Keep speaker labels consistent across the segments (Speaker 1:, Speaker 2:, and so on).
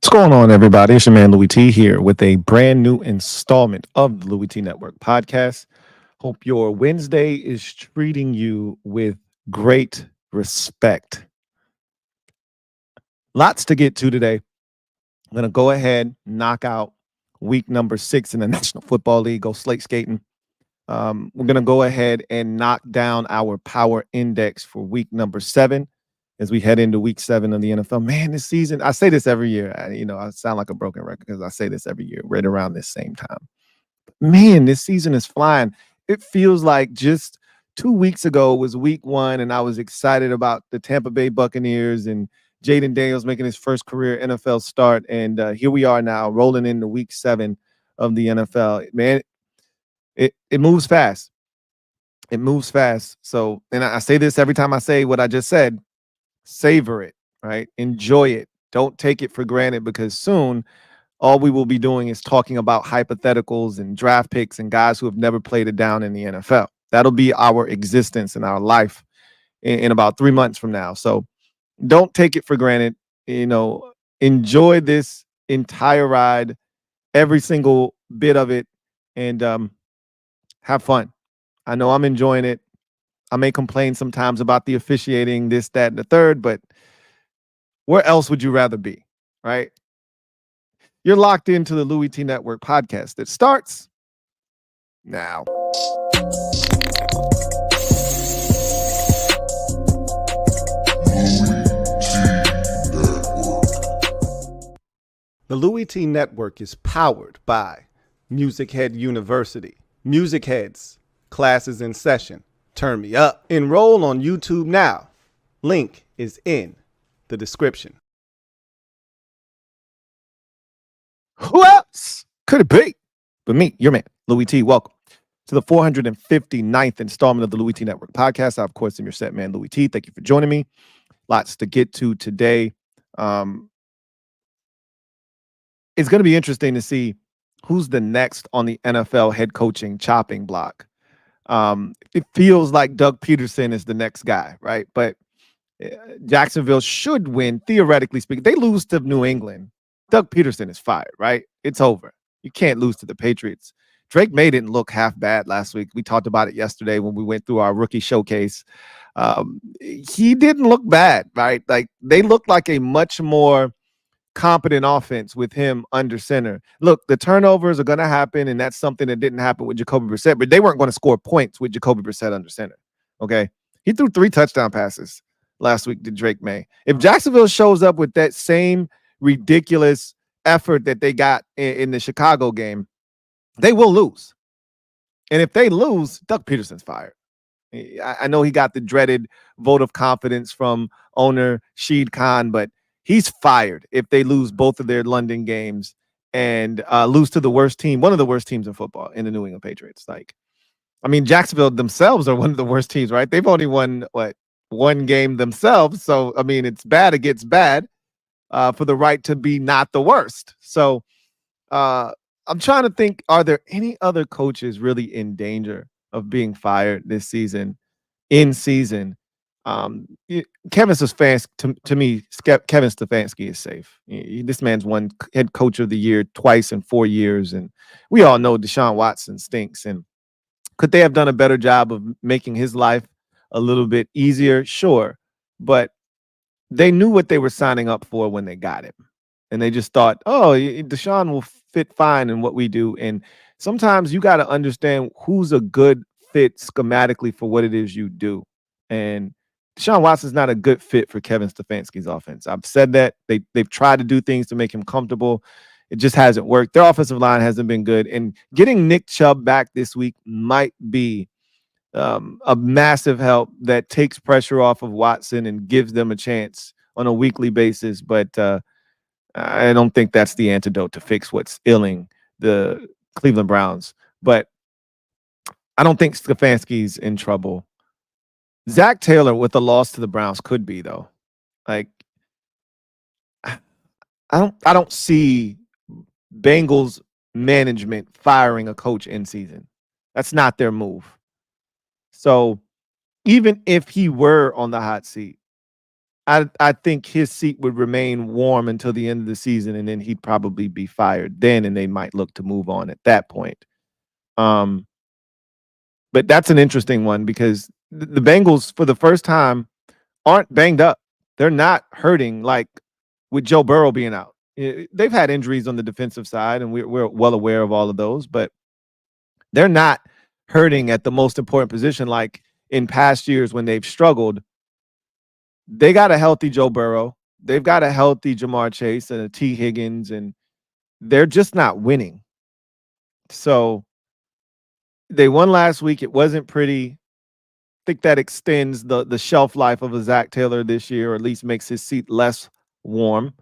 Speaker 1: What's going on, everybody? It's your man Louie T here with a brand new installment of the Louie T Network podcast. Hope your Wednesday is treating you with great respect. Lots to get to today. I'm going to go ahead, knock out week number 6 in the National Football League, go Slate Skatin. We're going to go ahead and knock down our power index for week number 7 as we head into week 7 of the NFL. Man, this season, I say this every year. I sound like a broken record because I say this every year, right around this same time. Man, this season is flying. It feels like just 2 weeks ago was week 1, and I was excited about the Tampa Bay Buccaneers and Jaden Daniels making his first career NFL start. And here we are now rolling into week 7 of the NFL. Man, it moves fast. It moves fast. So, and I say this every time I say what I just said. Savor it, right? Enjoy it. Don't take it for granted, because soon all we will be doing is talking about hypotheticals and draft picks and guys who have never played it down in the NFL. That'll be our existence and our life in about 3 months from now. So don't take it for granted. Enjoy this entire ride, every single bit of it, and have fun. I know I'm enjoying it. I may complain sometimes about the officiating, this, that, and the third, but where else would you rather be, right? You're locked into the Louie T Network podcast that starts now. The Louie T Network is powered by MusicHead University. MusicHeads, classes in session. Turn me up. Enroll on YouTube now. Link is in the description. Who else could it be but me, your man, Louie T? Welcome to the 459th installment of the Louie T Network podcast. I, of course, am your set man, Louie T. Thank you for joining me. Lots to get to today. It's going to be interesting to see who's the next on the NFL head coaching chopping block. It feels like Doug Peterson is the next guy, right? But Jacksonville should win, theoretically speaking. They lose to New England, Doug Peterson is fired, right? It's over. You can't lose to the Patriots. Drake May didn't look half bad last week. We talked about it yesterday when we went through our rookie showcase. He didn't look bad, right? Like, they looked like a much more competent offense with him under center. Look, the turnovers are going to happen, and that's something that didn't happen with Jacoby Brissett, but they weren't going to score points with Jacoby Brissett under center, okay? He threw 3 touchdown passes last week to Drake May. If Jacksonville shows up with that same ridiculous effort that they got in the Chicago game, they will lose. And if they lose, Doug Peterson's fired. I know he got the dreaded vote of confidence from owner Sheed Khan, but he's fired if they lose both of their London games and lose to the worst team, one of the worst teams in football, in the New England Patriots. Jacksonville themselves are one of the worst teams, right? They've only won, one game themselves. So, it's bad against bad for the right to be not the worst. So I'm trying to think, are there any other coaches really in danger of being fired this season, in season? Kevin Stefanski, to me, Kevin Stefanski is safe. This man's won head coach of the year twice in 4 years, and we all know Deshaun Watson stinks. And could they have done a better job of making his life a little bit easier? Sure, but they knew what they were signing up for when they got him, and they just thought, oh, Deshaun will fit fine in what we do. And sometimes you got to understand who's a good fit schematically for what it is you do. And Deshaun Watson's not a good fit for Kevin Stefanski's offense. I've said that. They've tried to do things to make him comfortable. It just hasn't worked. Their offensive line hasn't been good. And getting Nick Chubb back this week might be a massive help that takes pressure off of Watson and gives them a chance on a weekly basis. But I don't think that's the antidote to fix what's ailing the Cleveland Browns. But I don't think Stefanski's in trouble. Zach Taylor with the loss to the Browns could be, though. I don't see Bengals management firing a coach in season. That's not their move. So even if he were on the hot seat, I think his seat would remain warm until the end of the season, and then he'd probably be fired then, and they might look to move on at that point. Um, but that's an interesting one because the Bengals, for the first time, aren't banged up. They're not hurting like with Joe Burrow being out. They've had injuries on the defensive side, and we're well aware of all of those, but they're not hurting at the most important position like in past years when they've struggled. They got a healthy Joe Burrow. They've got a healthy Jamar Chase and a T. Higgins, and they're just not winning. So they won last week. It wasn't pretty. I think that extends the shelf life of a Zach Taylor this year, or at least makes his seat less warm.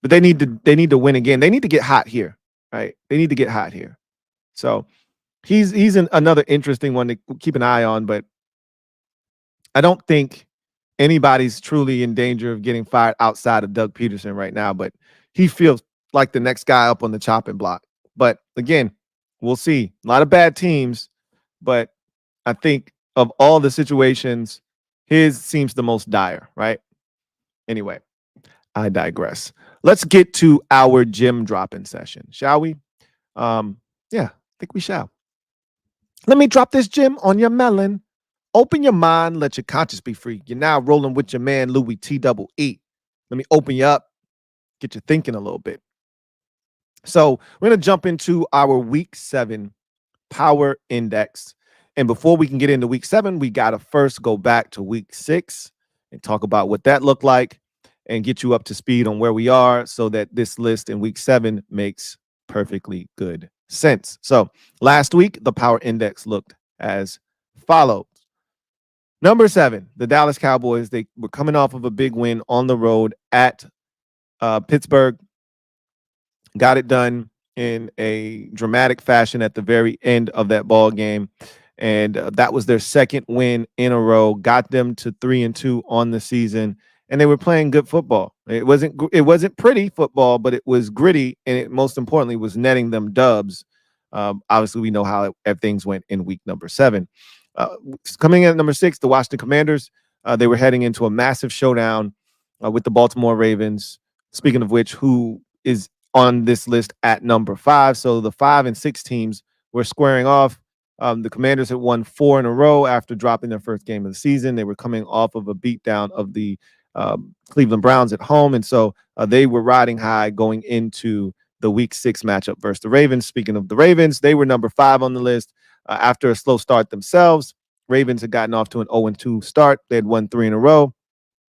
Speaker 1: But they need to win again. They need to get hot here, right? They need to get hot here. So he's another interesting one to keep an eye on, but I don't think anybody's truly in danger of getting fired outside of Doug Peterson right now, but he feels like the next guy up on the chopping block. But again, we'll see. A lot of bad teams, but I think of all the situations, his seems the most dire, right? Anyway, I digress. Let's get to our gem dropping session, shall we? Yeah, I think we shall. Let me drop this gem on your melon. Open your mind, let your conscience be free. You're now rolling with your man, Louie T-double-E. Let me open you up, get you thinking a little bit. So we're going to jump into our Week 7 Power Index. And before we can get into Week 7, we got to first go back to Week 6 and talk about what that looked like and get you up to speed on where we are so that this list in Week 7 makes perfectly good sense. So last week, the Power Index looked as follows. Number 7, the Dallas Cowboys. They were coming off of a big win on the road at Pittsburgh. Got it done in a dramatic fashion at the very end of that ball game. And that was their second win in a row, got them to 3-2 on the season. And they were playing good football. It wasn't pretty football, but it was gritty. And it most importantly was netting them dubs. Obviously, we know how things went in week number 7. Coming in at number 6, the Washington Commanders. They were heading into a massive showdown with the Baltimore Ravens. Speaking of which, who is on this list at number 5. So the 5 and 6 teams were squaring off. The Commanders had won 4 in a row after dropping their first game of the season. They were coming off of a beatdown of the Cleveland Browns at home. And so they were riding high going into the Week 6 matchup versus the Ravens. Speaking of the Ravens, they were number 5 on the list after a slow start themselves. Ravens had gotten off to an 0-2 start. They had won 3 in a row,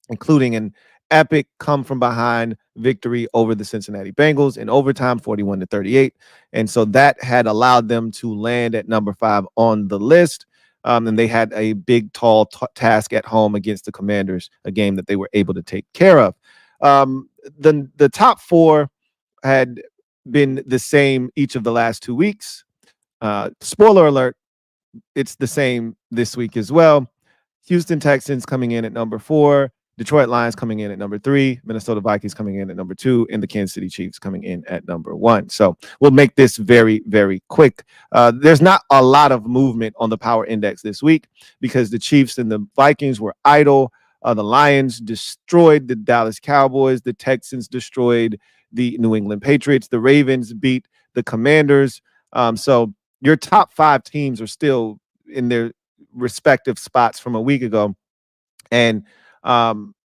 Speaker 1: including an epic come from behind victory over the Cincinnati Bengals in overtime, 41-38. And so that had allowed them to land at number 5 on the list. And they had a big, tall task at home against the Commanders, a game that they were able to take care of. The top 4 had been the same each of the last 2 weeks. Spoiler alert, it's the same this week as well. Houston Texans coming in at number 4. Detroit Lions coming in at number 3, Minnesota Vikings coming in at number 2, and the Kansas City Chiefs coming in at number 1. So we'll make this very, very quick. There's not a lot of movement on the Power Index this week because the Chiefs and the Vikings were idle. The Lions destroyed the Dallas Cowboys. The Texans destroyed the New England Patriots. The Ravens beat the Commanders. So your top 5 teams are still in their respective spots from a week ago. And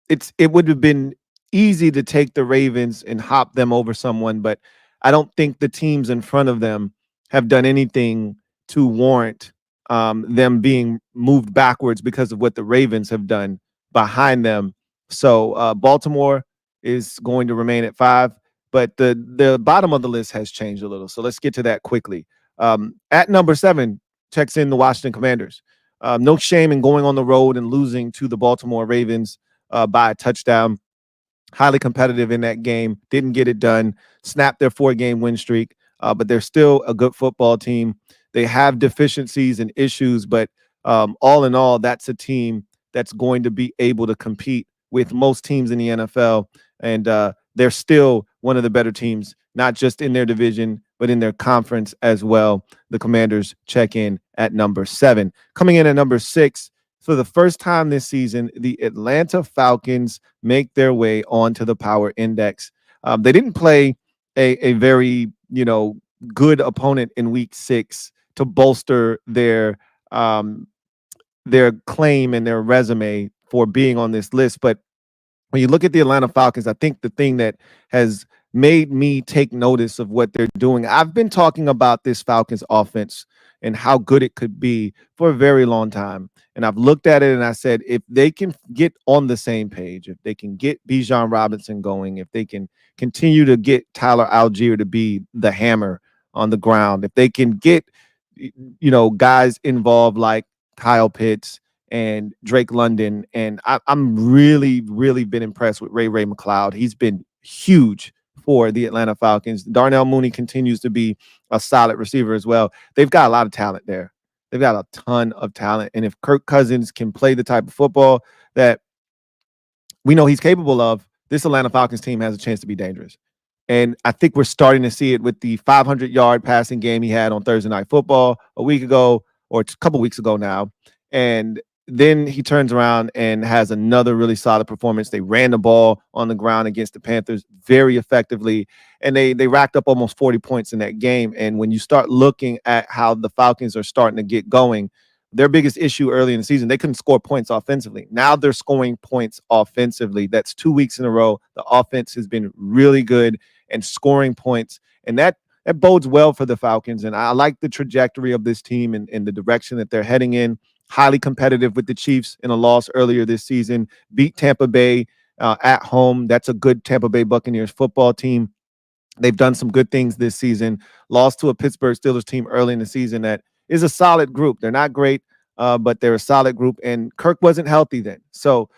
Speaker 1: it would have been easy to take the Ravens and hop them over someone, but I don't think the teams in front of them have done anything to warrant them being moved backwards because of what the Ravens have done behind them. So Baltimore is going to remain at 5, but the bottom of the list has changed a little. So let's get to that quickly. At number 7 checks in the Washington Commanders. No shame in going on the road and losing to the Baltimore Ravens by a touchdown. Highly competitive in that game. Didn't get it done. Snapped their 4-game win streak, but they're still a good football team. They have deficiencies and issues, but all in all, that's a team that's going to be able to compete with most teams in the NFL. And they're still one of the better teams, not just in their division, but in their conference as well. The Commanders check in at number 7. Coming in at number 6, For the first time this season, the Atlanta Falcons make their way onto the power index. They didn't play a very, good opponent in week 6 to bolster um, their claim and their resume for being on this list. But when you look at the Atlanta Falcons, I think the thing that has made me take notice of what they're doing, I've been talking about this Falcons offense and how good it could be for a very long time. And I've looked at it and I said, if they can get on the same page, if they can get Bijan Robinson going, if they can continue to get Tyler Algier to be the hammer on the ground, if they can get, guys involved like Kyle Pitts and Drake London. And I'm really, really been impressed with Ray McLeod. He's been huge for the Atlanta Falcons. Darnell Mooney continues to be a solid receiver as well. They've got a lot of talent there. They've got a ton of talent. And if Kirk Cousins can play the type of football that we know he's capable of, this Atlanta Falcons team has a chance to be dangerous. And I think we're starting to see it with the 500-yard passing game he had on Thursday Night Football a week ago, or a couple weeks ago now. And then he turns around and has another really solid performance. They ran the ball on the ground against the Panthers very effectively, and they racked up almost 40 points in that game. And when you start looking at how the Falcons are starting to get going, their biggest issue early in the season, they couldn't score points offensively. Now they're scoring points offensively. That's 2 weeks in a row. The offense has been really good and scoring points, and that bodes well for the Falcons. And I like the trajectory of this team and the direction that they're heading in. Highly competitive with the Chiefs in a loss earlier this season. Beat Tampa Bay at home. That's a good Tampa Bay Buccaneers football team. They've done some good things this season. Lost to a Pittsburgh Steelers team early in the season that is a solid group. They're not great, but they're a solid group. And Kirk wasn't healthy then. So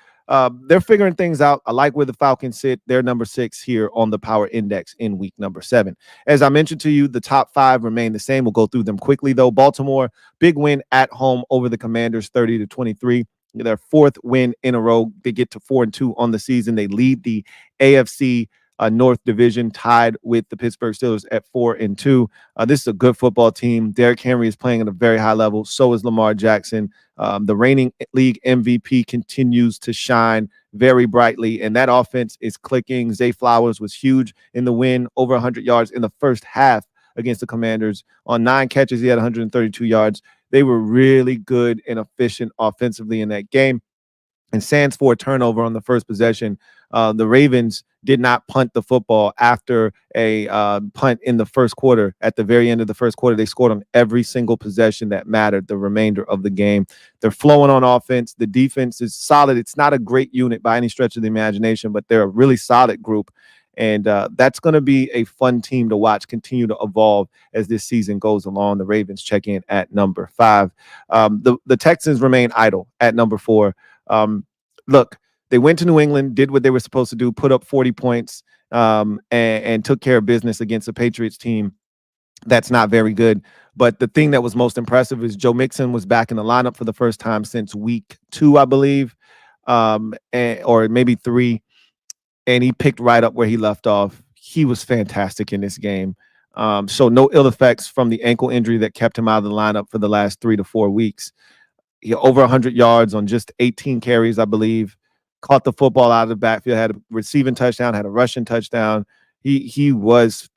Speaker 1: they're figuring things out. I like where the Falcons sit. They're number 6 here on the Power Index in week number 7. As I mentioned to you, the top 5 remain the same. We'll go through them quickly, though. Baltimore, big win at home over the Commanders, 30-23. Their 4th win in a row. They get to 4-2 on the season. They lead the AFC North Division, tied with the Pittsburgh Steelers at 4-2. This is a good football team. Derrick Henry is playing at a very high level. So is Lamar Jackson. The reigning league MVP continues to shine very brightly, and that offense is clicking. Zay Flowers was huge in the win, over 100 yards in the first half against the Commanders. On 9 catches, he had 132 yards. They were really good and efficient offensively in that game. And sans for a turnover on the first possession. The Ravens did not punt the football after a punt in the first quarter. At the very end of the first quarter, they scored on every single possession that mattered the remainder of the game. They're flowing on offense. The defense is solid. It's not a great unit by any stretch of the imagination, but they're a really solid group. And that's going to be a fun team to watch continue to evolve as this season goes along. The Ravens check in at number 5. The Texans remain idle at number 4. Look, they went to New England, did what they were supposed to do, put up 40 points, and took care of business against a Patriots team that's not very good. But the thing that was most impressive is Joe Mixon was back in the lineup for the first time since week 2, I believe, or maybe 3, and he picked right up where he left off. He was fantastic in this game. So no ill effects from the ankle injury that kept him out of the lineup for the last 3 to 4 weeks. He over 100 yards on just 18 carries, I believe. Caught the football out of the backfield, had a receiving touchdown, had a rushing touchdown. He was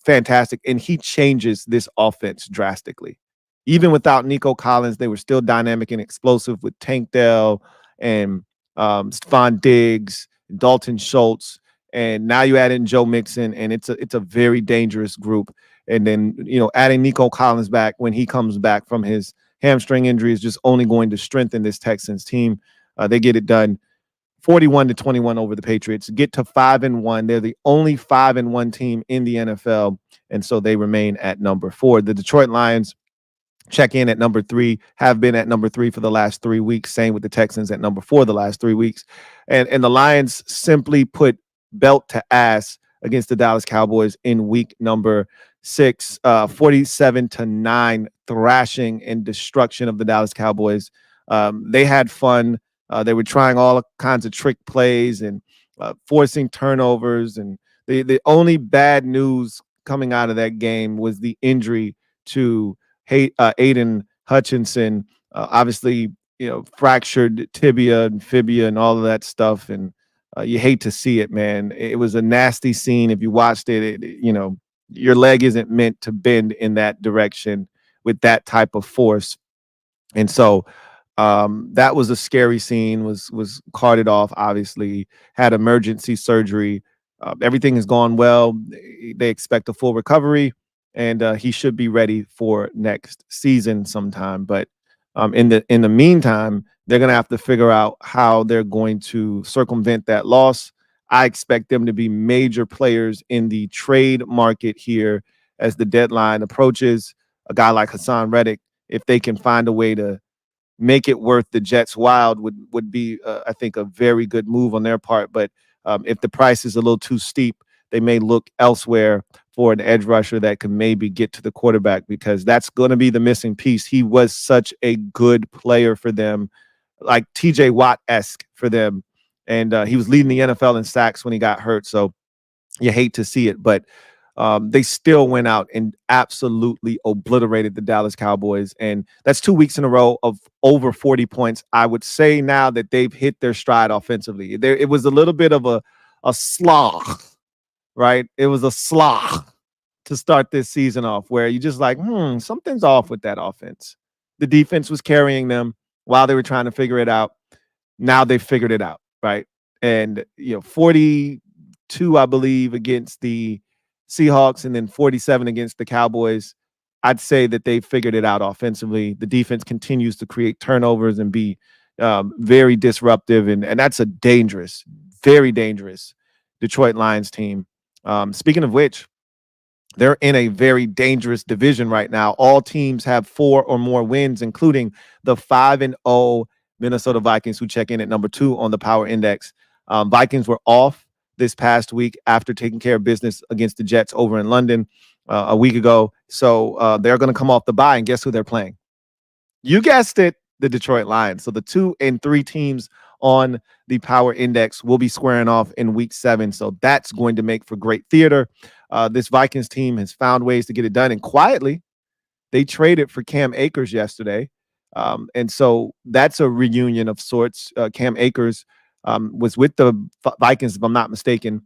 Speaker 1: fantastic, and he changes this offense drastically. Even without Nico Collins, they were still dynamic and explosive with Tank Dell and Stephon Diggs, Dalton Schultz, and now you add in Joe Mixon, and it's a very dangerous group. And then adding Nico Collins back when he comes back from his hamstring injury is just only going to strengthen this Texans team. They get it done 41-21 over the Patriots, get to 5-1. They're the only 5-1 team in the NFL, and so they remain at number 4. The Detroit Lions check in at number 3, have been at number 3 for the last 3 weeks. Same with the Texans at number 4 the last 3 weeks. And the Lions simply put belt to ass against the Dallas Cowboys in week number 6, 47-9 thrashing and destruction of the Dallas Cowboys. They had fun. They were trying all kinds of trick plays and forcing turnovers. And the only bad news coming out of that game was the injury to Aiden Hutchinson. Obviously, fractured tibia and fibia and all of that stuff. And you hate to see it, man. It was a nasty scene. If you watched it, your leg isn't meant to bend in that direction with that type of force. And so that was a scary scene. Was carted off. Obviously, had emergency surgery. Everything has gone well. They expect a full recovery, and he should be ready for next season sometime. But in the meantime, they're going to have to figure out how they're going to circumvent that loss. I expect them to be major players in the trade market here as the deadline approaches. A guy like Hassan Reddick, if they can find a way to make it worth the Jets' wild, would be, I think, a very good move on their part. But if the price is a little too steep, they may look elsewhere for an edge rusher that can maybe get to the quarterback, because that's going to be the missing piece. He was such a good player for them, like TJ Watt-esque for them. And he was leading the NFL in sacks when he got hurt. So you hate to see it, but they still went out and absolutely obliterated the Dallas Cowboys. And that's 2 weeks in a row of over 40 points. I would say now that they've hit their stride offensively. It was a little bit of a slog, right? It was a slog to start this season off where you just like, something's off with that offense. The defense was carrying them while they were trying to figure it out. Now they figured it out, right? And 42, I believe, against the Seahawks, and then 47 against the Cowboys. I'd say that they figured it out offensively. The defense continues to create turnovers and be very disruptive, and that's a dangerous, very dangerous Detroit Lions team. Speaking of which, they're in a very dangerous division right now. All teams have 4 or more wins, including the 5-0 Minnesota Vikings, who check in at number 2 on the Power Index. Vikings were off this past week after taking care of business against the Jets over in London a week ago. So they're going to come off the bye, and guess who they're playing? You guessed it, the Detroit Lions. So the 2 and 3 teams on the Power Index will be squaring off in week 7. So that's going to make for great theater. This Vikings team has found ways to get it done, and quietly they traded for Cam Akers yesterday. And so that's a reunion of sorts. Cam Akers was with the Vikings, if I'm not mistaken,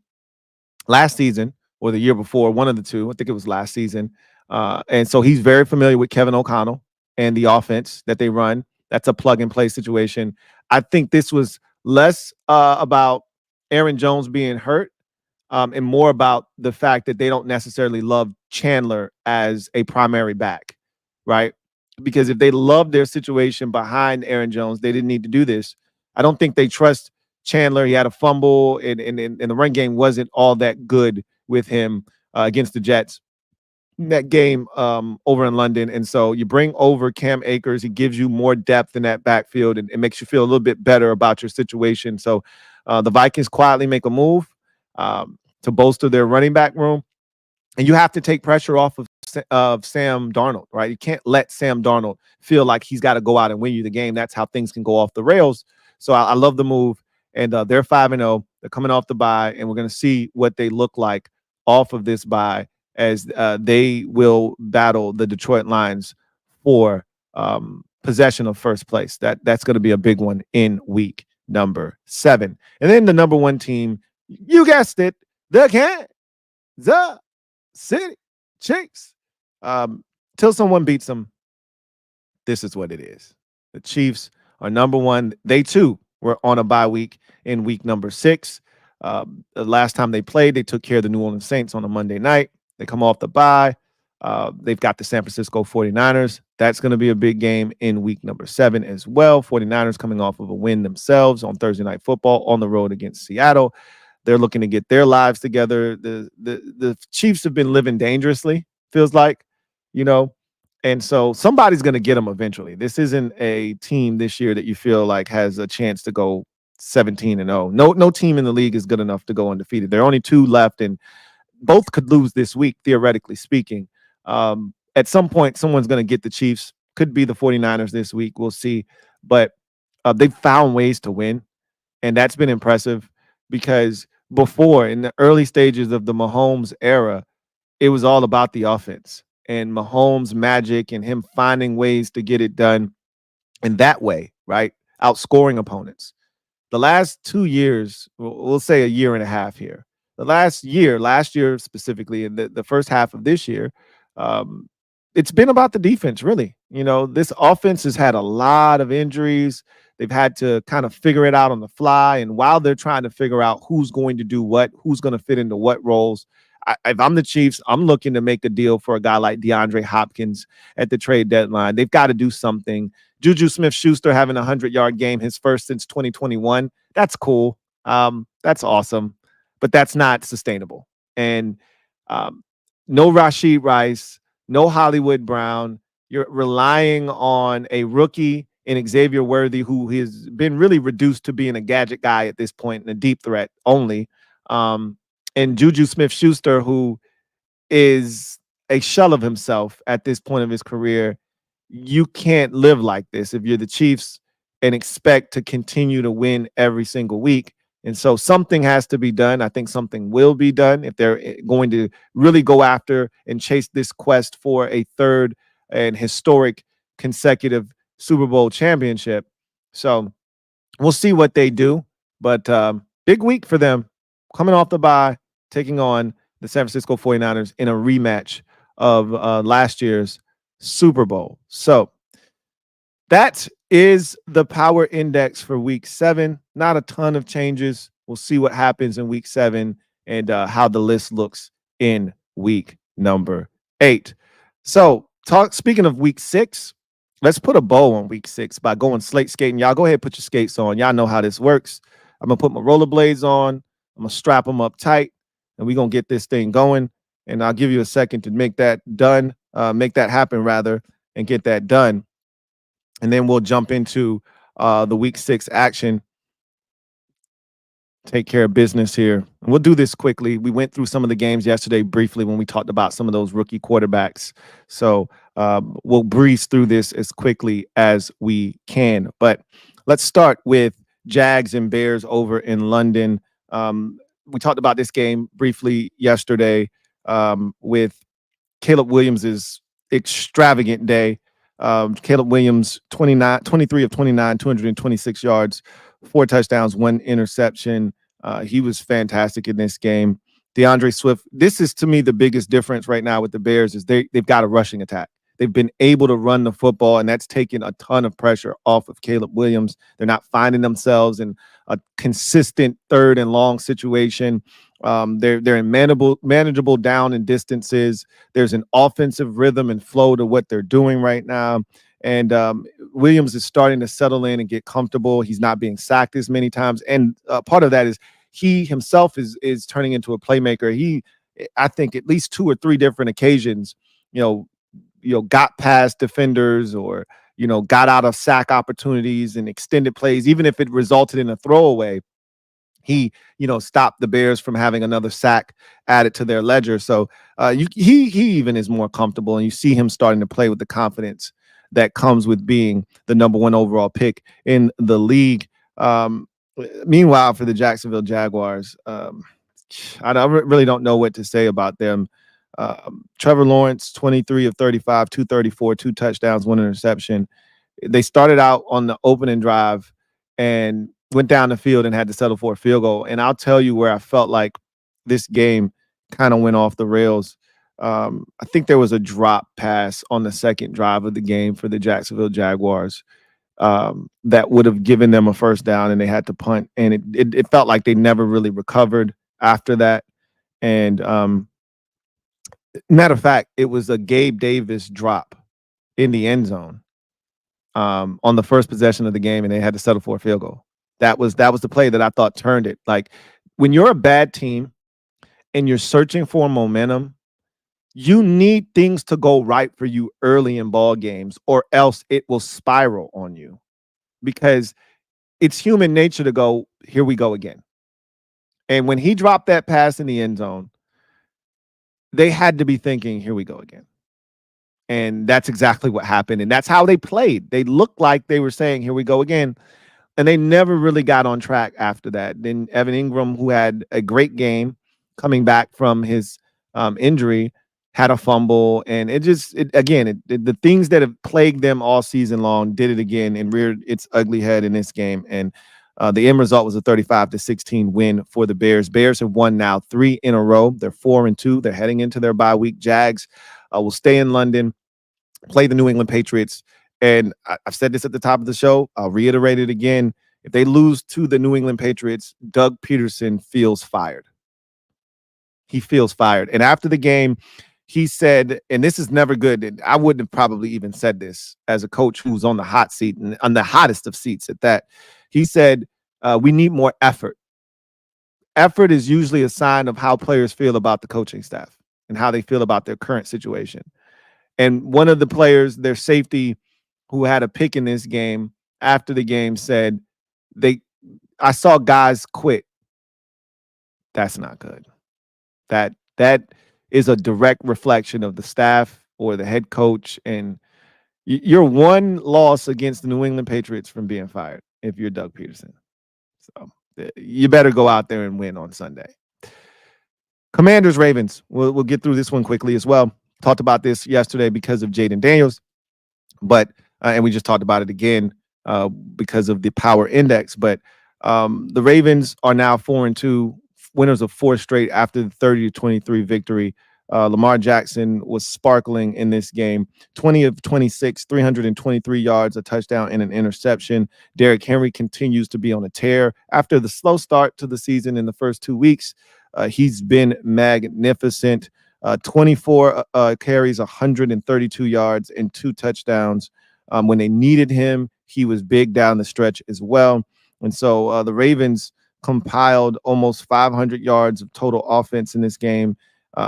Speaker 1: last season or the year before, one of the two. I think it was last season. And so he's very familiar with Kevin O'Connell and the offense that they run. That's a plug-and-play situation. I think this was less about Aaron Jones being hurt and more about the fact that they don't necessarily love Chandler as a primary back, right? Because if they loved their situation behind Aaron Jones, they didn't need to do this. I don't think they trust Chandler. He had a fumble, and the run game wasn't all that good with him against the Jets in that game over in London. And so you bring over Cam Akers. He gives you more depth in that backfield, and it makes you feel a little bit better about your situation. So the Vikings quietly make a move to bolster their running back room. And you have to take pressure off of Sam Darnold, right? You can't let Sam Darnold feel like he's got to go out and win you the game. That's how things can go off the rails. So I love the move. And they're 5-0. They're coming off the bye, and we're going to see what they look like off of this bye as they will battle the Detroit Lions for possession of first place. That's going to be a big one in week number 7. And then the number 1 team, you guessed it, the Kansas City Chiefs. Till someone beats them, this is what it is. The Chiefs are number 1. They too were on a bye week in week number 6. The last time they played, they took care of the New Orleans Saints on a Monday night. They come off the bye. They've got the San Francisco 49ers. That's going to be a big game in week number 7 as well. 49ers coming off of a win themselves on Thursday Night Football on the road against Seattle. They're looking to get their lives together. The Chiefs have been living dangerously, feels like, and so somebody's going to get them eventually. This isn't a team this year that you feel like has a chance to go 17-0. No team in the league is good enough to go undefeated. There are only 2 left, and both could lose this week, theoretically speaking. At some point, someone's going to get the Chiefs. Could be the 49ers this week. We'll see. But they've found ways to win, and that's been impressive because before, in the early stages of the Mahomes era, it was all about the offense and Mahomes' magic and him finding ways to get it done. And that way, right? Outscoring opponents. The last 2 years, we'll say a year and a half here. Last year specifically, and the first half of this year, um, it's been about the defense, really. This offense has had a lot of injuries. They've had to kind of figure it out on the fly. And while they're trying to figure out who's going to do what, who's going to fit into what roles, if I'm the Chiefs, I'm looking to make a deal for a guy like DeAndre Hopkins at the trade deadline. They've got to do something. Juju Smith-Schuster having a 100-yard game, his first since 2021. That's cool. That's awesome, but that's not sustainable. And um, no Rashid Rice, no Hollywood Brown. You're relying on a rookie in Xavier Worthy, who has been really reduced to being a gadget guy at this point and a deep threat only. And Juju Smith-Schuster, who is a shell of himself at this point of his career. You can't live like this if you're the Chiefs and expect to continue to win every single week. And so something has to be done. I think something will be done if they're going to really go after and chase this quest for a third and historic consecutive Super Bowl championship. So we'll see what they do. But big week for them, coming off the bye, taking on the San Francisco 49ers in a rematch of last year's Super Bowl. So that is the power index for week 7. Not a ton of changes. We'll see what happens in week 7 and how the list looks in week number 8. So speaking of week 6, let's put a bow on week 6 by going slate skating. Y'all go ahead, put your skates on. Y'all know how this works. I'm going to put my rollerblades on. I'm going to strap them up tight, and we're going to get this thing going. And I'll give you a second to make that done, make that happen, rather, and get that done. And then we'll jump into the week 6 action. Take care of business here. And we'll do this quickly. We went through some of the games yesterday briefly when we talked about some of those rookie quarterbacks. So we'll breeze through this as quickly as we can. But let's start with Jags and Bears over in London. We talked about this game briefly yesterday with Caleb Williams' extravagant day. Caleb Williams, 23 of 29, 226 yards, 4 touchdowns, 1 interception. He was fantastic in this game. DeAndre Swift, this is to me the biggest difference right now with the Bears is they've got a rushing attack. They've been able to run the football, and that's taken a ton of pressure off of Caleb Williams. They're not finding themselves in a consistent third and long situation. They're in manageable down and distances. There's an offensive rhythm and flow to what they're doing right now. And Williams is starting to settle in and get comfortable. He's not being sacked as many times. And part of that is he himself is turning into a playmaker. I think at least 2 or 3 different occasions, got past defenders or, got out of sack opportunities and extended plays, even if it resulted in a throwaway. He, stopped the Bears from having another sack added to their ledger. So he even is more comfortable, and you see him starting to play with the confidence that comes with being the number 1 overall pick in the league. Meanwhile, for the Jacksonville Jaguars, I really don't know what to say about them. Trevor Lawrence, 23 of 35, 234, 2 touchdowns, 1 interception. They started out on the opening drive and went down the field and had to settle for a field goal. And I'll tell you where I felt like this game kind of went off the rails. I think there was a drop pass on the second drive of the game for the Jacksonville Jaguars that would have given them a first down, and they had to punt. And it felt like they never really recovered after that. And matter of fact, it was a Gabe Davis drop in the end zone on the first possession of the game, and they had to settle for a field goal. That was the play that I thought turned it. Like, when you're a bad team and you're searching for momentum, you need things to go right for you early in ball games, or else it will spiral on you, because it's human nature to go, here we go again. And when he dropped that pass in the end zone, they had to be thinking, here we go again. And that's exactly what happened. And that's how they played. They looked like they were saying, here we go again. And they never really got on track after that. Then Evan Ingram, who had a great game coming back from his injury, had a fumble, and the things that have plagued them all season long did it again and reared its ugly head in this game. And the end result was a 35-16 win for the Bears. Bears have won now 3 in a row. They're 4-2. They're heading into their bye week. Jags will stay in London, play the New England Patriots. And I've said this at the top of the show. I'll reiterate it again. If they lose to the New England Patriots, Doug Peterson feels fired. He feels fired. And after the game, he said, and this is never good, and I wouldn't have probably even said this as a coach who's on the hot seat and on the hottest of seats at that. He said, we need more effort. Effort is usually a sign of how players feel about the coaching staff and how they feel about their current situation. And one of the players, their safety, who had a pick in this game, after the game said, I saw guys quit. That's not good. That is a direct reflection of the staff or the head coach. And you're one loss against the New England Patriots from being fired if you're Doug Peterson. So you better go out there and win on Sunday. Commanders, Ravens. We'll get through this one quickly as well. Talked about this yesterday because of Jaden Daniels, but and we just talked about it again because of the power index. But the Ravens are now 4-2, winners of 4 straight after the 30-23 victory. Lamar Jackson was sparkling in this game. 20 of 26, 323 yards, a touchdown, and an interception. Derrick Henry continues to be on a tear. After the slow start to the season in the first 2 weeks, he's been magnificent. 24 carries, 132 yards, and 2 touchdowns. When they needed him, he was big down the stretch as well. And so the Ravens compiled almost 500 yards of total offense in this game.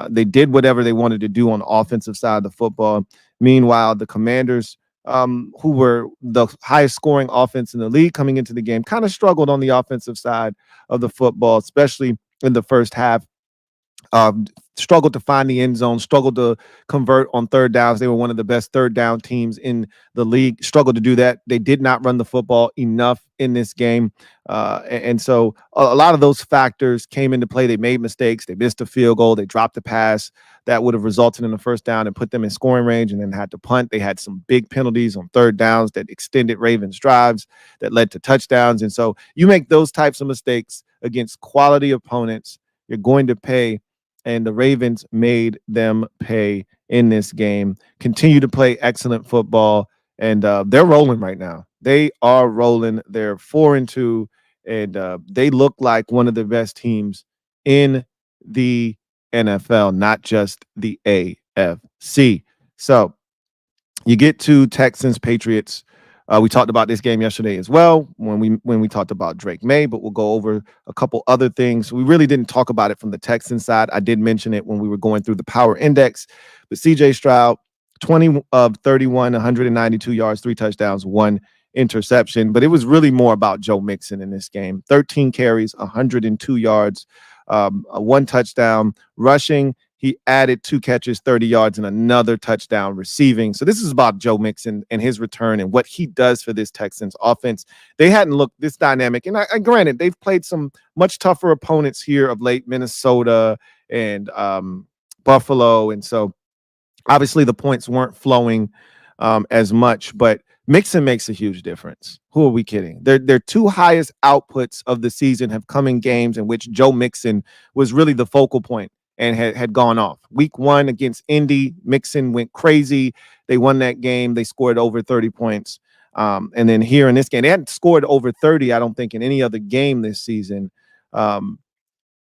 Speaker 1: They did whatever they wanted to do on the offensive side of the football. Meanwhile, the Commanders, who were the highest scoring offense in the league coming into the game, kind of struggled on the offensive side of the football, especially in the first half. Struggled to find the end zone, struggled to convert on third downs. They were one of the best third down teams in the league, struggled to do that. They did not run the football enough in this game. And so a lot of those factors came into play. They made mistakes. They missed a field goal. They dropped a pass that would have resulted in a first down and put them in scoring range and then had to punt. They had some big penalties on third downs that extended Ravens drives that led to touchdowns. And so you make those types of mistakes against quality opponents, you're going to pay. And the Ravens made them pay in this game. Continue to play excellent football, and they're rolling right now. They are rolling. They're 4-2, and they look like one of the best teams in the NFL, not just the AFC. So you get to Texans, Patriots. We talked about this game yesterday as well when we talked about Drake May, but we'll go over a couple other things. We really didn't talk about it from the Texans side. I did mention it when we were going through the power index, but CJ Stroud, 20 of 31, 192 yards, 3 touchdowns, 1 interception. But it was really more about Joe Mixon in this game. 13 carries, 102 yards, 1 touchdown. Rushing, he added 2 catches, 30 yards, and another touchdown receiving. So this is about Joe Mixon and his return and what he does for this Texans offense. They hadn't looked this dynamic. And I granted, they've played some much tougher opponents here of late, Minnesota and Buffalo. And so obviously the points weren't flowing as much, but Mixon makes a huge difference. Who are we kidding? Their 2 highest outputs of the season have come in games in which Joe Mixon was really the focal point and had gone off. Week 1 against Indy, Mixon went crazy. They won that game. They scored over 30 points. And then here in this game, they hadn't scored over 30, I don't think, in any other game this season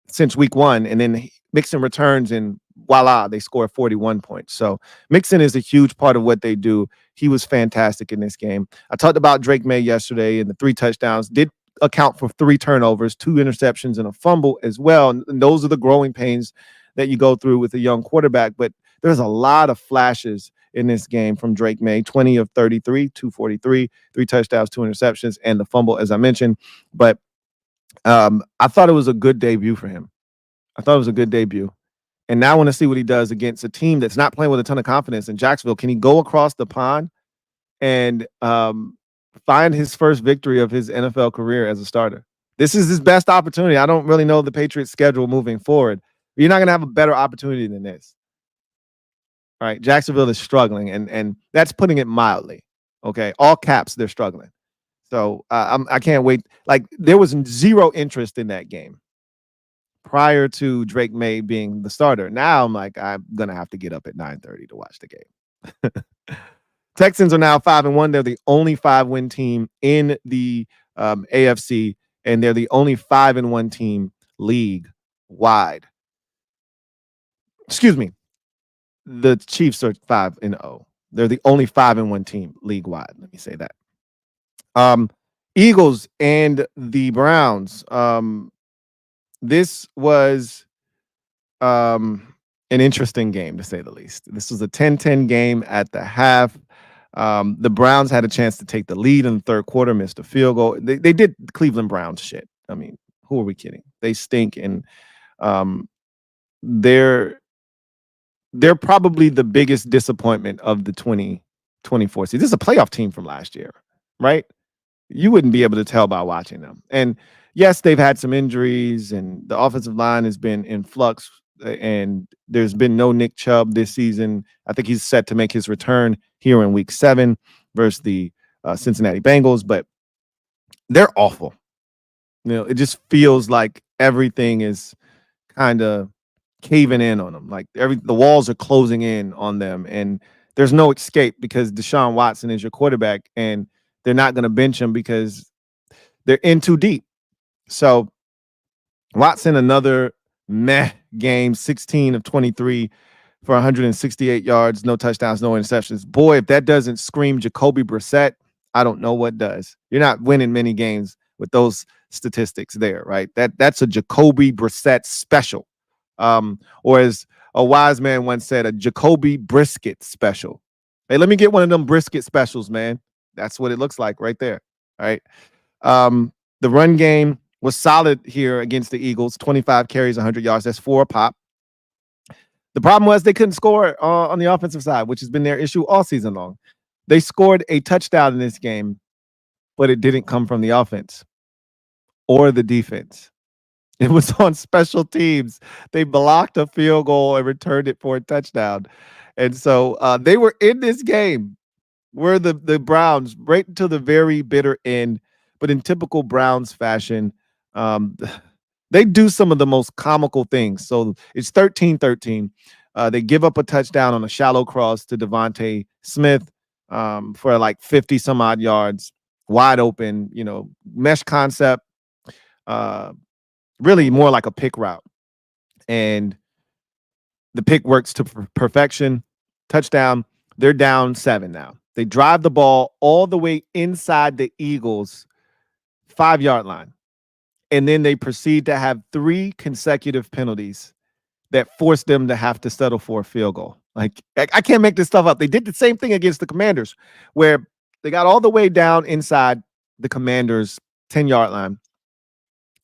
Speaker 1: since week 1. And then Mixon returns and voila, they score 41 points. So Mixon is a huge part of what they do. He was fantastic in this game. I talked about Drake May yesterday, and the 3 touchdowns did account for 3 turnovers, 2 interceptions, and a fumble as well. And those are the growing pains that you go through with a young quarterback. But there's a lot of flashes in this game from Drake May. 20 of 33, 243, 3 touchdowns, 2 interceptions, and the fumble, as I mentioned. But I thought it was a good debut for him. And now I want to see what he does against a team that's not playing with a ton of confidence in Jacksonville. Can he go across the pond and find his first victory of his NFL career as a starter? This is his best opportunity. I don't really know the Patriots' schedule moving forward. You're not going to have a better opportunity than this. right? Jacksonville is struggling, and that's putting it mildly. Okay, all caps, they're struggling. So I can't wait. Like there was zero interest in that game prior to Drake May being the starter. Now I'm like, I'm gonna have to get up at 9:30 to watch the game. Texans are now 5-1. They're the only 5-win team in the AFC, and they're the only 5-1 team league wide. Excuse me. The Chiefs are 5-0. They're the only 5-1 team league wide. Let me say that. Eagles and the Browns. This was an interesting game, to say the least. This was a 10-10 game at the half. The Browns had a chance to take the lead in the third quarter, missed a field goal. They did Cleveland Browns shit. I mean, who are we kidding? They stink, and they're probably the biggest disappointment of the 2024 season. This is a playoff team from last year, right? You wouldn't be able to tell by watching them. And yes, they've had some injuries, and the offensive line has been in flux, and there's been no Nick Chubb this season. I think he's set to make his return here in week 7 versus the Cincinnati Bengals, but they're awful. It just feels like everything is kind of caving in on them. Like the walls are closing in on them, and there's no escape because Deshaun Watson is your quarterback, and they're not going to bench him because they're in too deep. So Watson, another meh game, 16 of 23 for 168 yards, no touchdowns, no interceptions. Boy, if that doesn't scream Jacoby Brissett, I don't know what does. You're not winning many games with those statistics there, right? That's a Jacoby Brissett special. Or as a wise man once said, a Jacoby brisket special. Hey, let me get one of them brisket specials, man. That's what it looks like right there. All right. The run game was solid here against the Eagles. 25 carries, 100 yards. That's 4 a pop. The problem was they couldn't score on the offensive side, which has been their issue all season long. They scored a touchdown in this game, but it didn't come from the offense or the defense. It was on special teams. They blocked a field goal and returned it for a touchdown. And so they were in this game. Were the Browns right until the very bitter end, but in typical Browns fashion, they do some of the most comical things. So it's 13-13. They give up a touchdown on a shallow cross to Devontae Smith for like 50 some odd yards, wide open, mesh concept, really more like a pick route. And the pick works to perfection. Touchdown. They're down 7 now. They drive the ball all the way inside the Eagles' 5-yard line. And then they proceed to have 3 consecutive penalties that force them to have to settle for a field goal. Like, I can't make this stuff up. They did the same thing against the Commanders, where they got all the way down inside the Commanders' 10-yard line.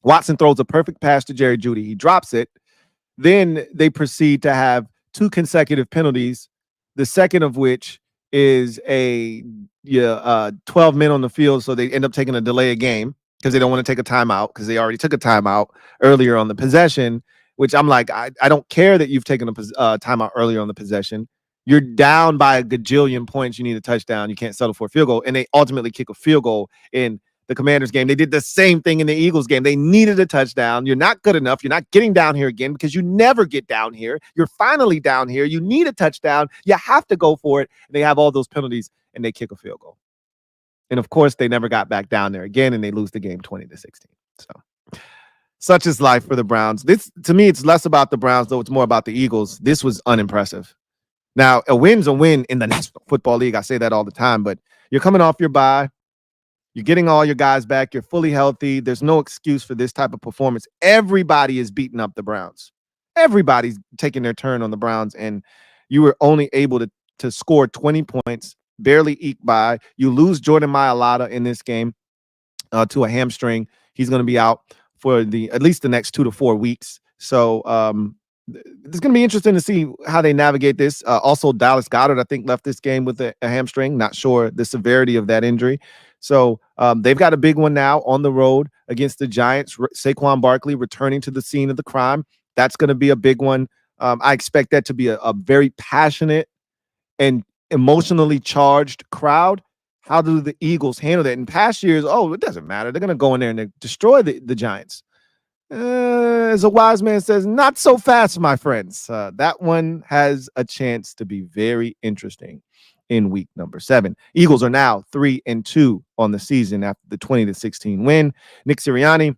Speaker 1: Watson throws a perfect pass to Jerry Jeudy. He drops it. Then they proceed to have 2 consecutive penalties, the second of which is a 12 men on the field, so they end up taking a delay of game because they don't want to take a timeout because they already took a timeout earlier on the possession, which I'm like, I don't care that you've taken a timeout earlier on the possession. You're down by a gajillion points. You need a touchdown. You can't settle for a field goal. And they ultimately kick a field goal in the Commanders game. They did the same thing in the Eagles game. They needed a touchdown. You're not good enough. You're not getting down here again because you never get down here. You're finally down here. You need a touchdown. You have to go for it. And they have all those penalties and they kick a field goal. And of course, they never got back down there again, and they lose the game 20-16. So such is life for the Browns. This, to me, it's less about the Browns, though. It's more about the Eagles. This was unimpressive. Now, a win's a win in the National Football League. I say that all the time, but you're coming off your bye. You're getting all your guys back. You're fully healthy. There's no excuse for this type of performance. Everybody is beating up the Browns. Everybody's taking their turn on the Browns, and you were only able to score 20 points, barely eke by. You lose Jordan Mailata in this game to a hamstring. He's going to be out for at least the next 2 to 4 weeks. So it's going to be interesting to see how they navigate this. Also, Dallas Goedert, I think, left this game with a hamstring. Not sure the severity of that injury. So they've got a big one now on the road against the Giants. Saquon Barkley returning to the scene of the crime. That's going to be a big one. I expect that to be a very passionate and emotionally charged crowd, how do the Eagles handle that? In past years, oh, it doesn't matter. They're going to go in there and destroy the Giants. As a wise man says, not so fast, my friends. That one has a chance to be very interesting in week number 7. Eagles are now 3-2 on the season after the 20-16 win. Nick Sirianni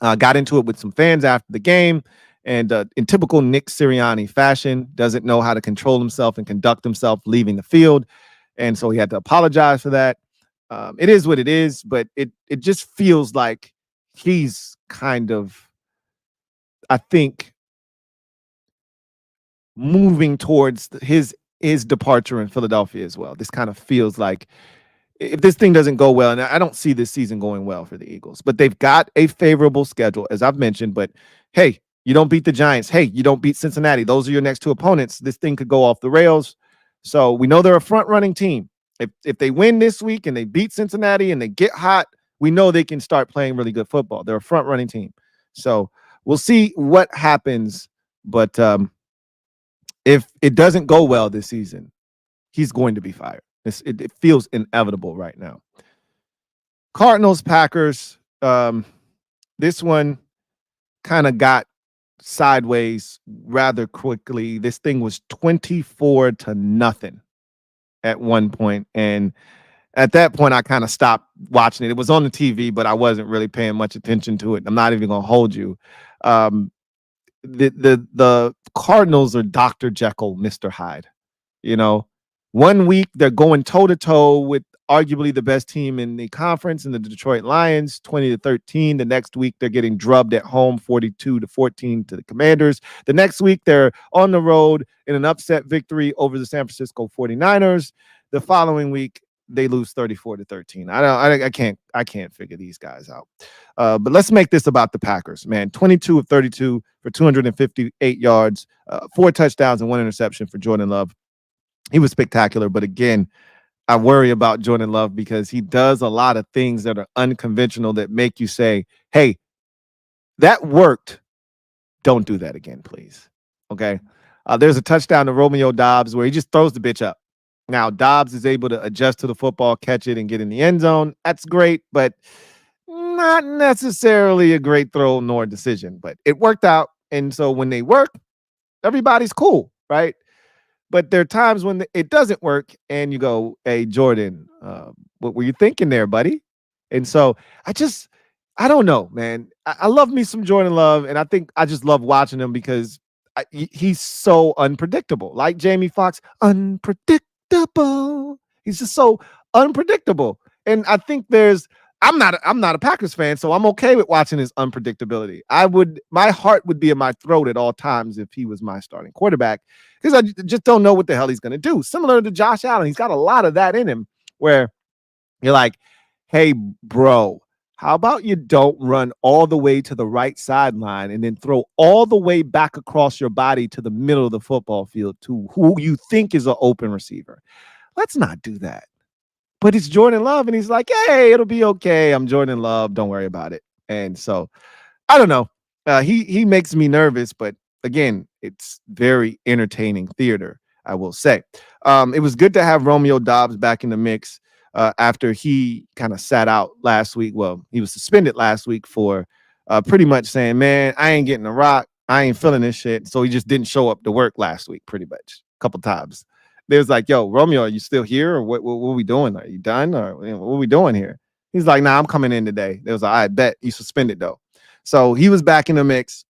Speaker 1: got into it with some fans after the game, and in typical Nick Sirianni fashion, doesn't know how to control himself and conduct himself leaving the field, and so he had to apologize for that. It is what it is, but it just feels like he's kind of, I think, moving towards his departure in Philadelphia as well. This kind of feels like if this thing doesn't go well, and I don't see this season going well for the Eagles, but they've got a favorable schedule, as I've mentioned. But hey, you don't beat the Giants. Hey, you don't beat Cincinnati. Those are your next 2 opponents. This thing could go off the rails. So we know they're a front-running team. If they win this week and they beat Cincinnati and they get hot, we know they can start playing really good football. They're a front-running team. So we'll see what happens. But if it doesn't go well this season, he's going to be fired. It feels inevitable right now. Cardinals, Packers. This one kind of got sideways rather quickly. This thing was 24-0 at one point, and at that point, I kind of stopped watching it. It was on the TV, but I wasn't really paying much attention to it. I'm not even gonna hold you. The Cardinals are Dr. Jekyll, Mr. Hyde. You know, one week they're going toe-to-toe with arguably the best team in the conference, in the Detroit Lions, 20-13. The next week they're getting drubbed at home, 42-14 to the Commanders. The next week they're on the road in an upset victory over the San Francisco 49ers. The following week they lose 34-13. I can't figure these guys out. But let's make this about the Packers, man. 22 of 32 for 258 yards, 4 touchdowns and 1 interception for Jordan Love. He was spectacular, but again, I worry about Jordan Love because he does a lot of things that are unconventional that make you say, hey, that worked. Don't do that again, please. Okay. There's a touchdown to Romeo Doubs where he just throws the bitch up. Now, Dobbs is able to adjust to the football, catch it, and get in the end zone. That's great, but not necessarily a great throw nor decision. But it worked out. And so when they work, everybody's cool, right? But there are times when it doesn't work and you go, hey, Jordan, what were you thinking there, buddy? And so I don't know, man. I love me some Jordan Love, and I think I just love watching him because he's so unpredictable. Like Jamie Foxx, unpredictable. He's just so unpredictable. And I think I'm not a Packers fan, so I'm okay with watching his unpredictability. My heart would be in my throat at all times if he was my starting quarterback, because I just don't know what the hell he's going to do. Similar to Josh Allen, he's got a lot of that in him where you're like, hey, bro, how about you don't run all the way to the right sideline and then throw all the way back across your body to the middle of the football field to who you think is an open receiver. Let's not do that. But it's Jordan Love, and he's like, hey, it'll be okay. I'm Jordan Love. Don't worry about it. And so, I don't know. He makes me nervous, but again, it's very entertaining theater, I will say. It was good to have Romeo Doubs back in the mix after he kind of sat out last week. Well, he was suspended last week for pretty much saying, man, I ain't getting a rock. I ain't feeling this shit. So he just didn't show up to work last week pretty much a couple times. They was like, yo, Romeo, are you still here? Or what are we doing? Are you done? Or what are we doing here? He's like, nah, I'm coming in today. They was like, I bet you suspended though. So he was back in the mix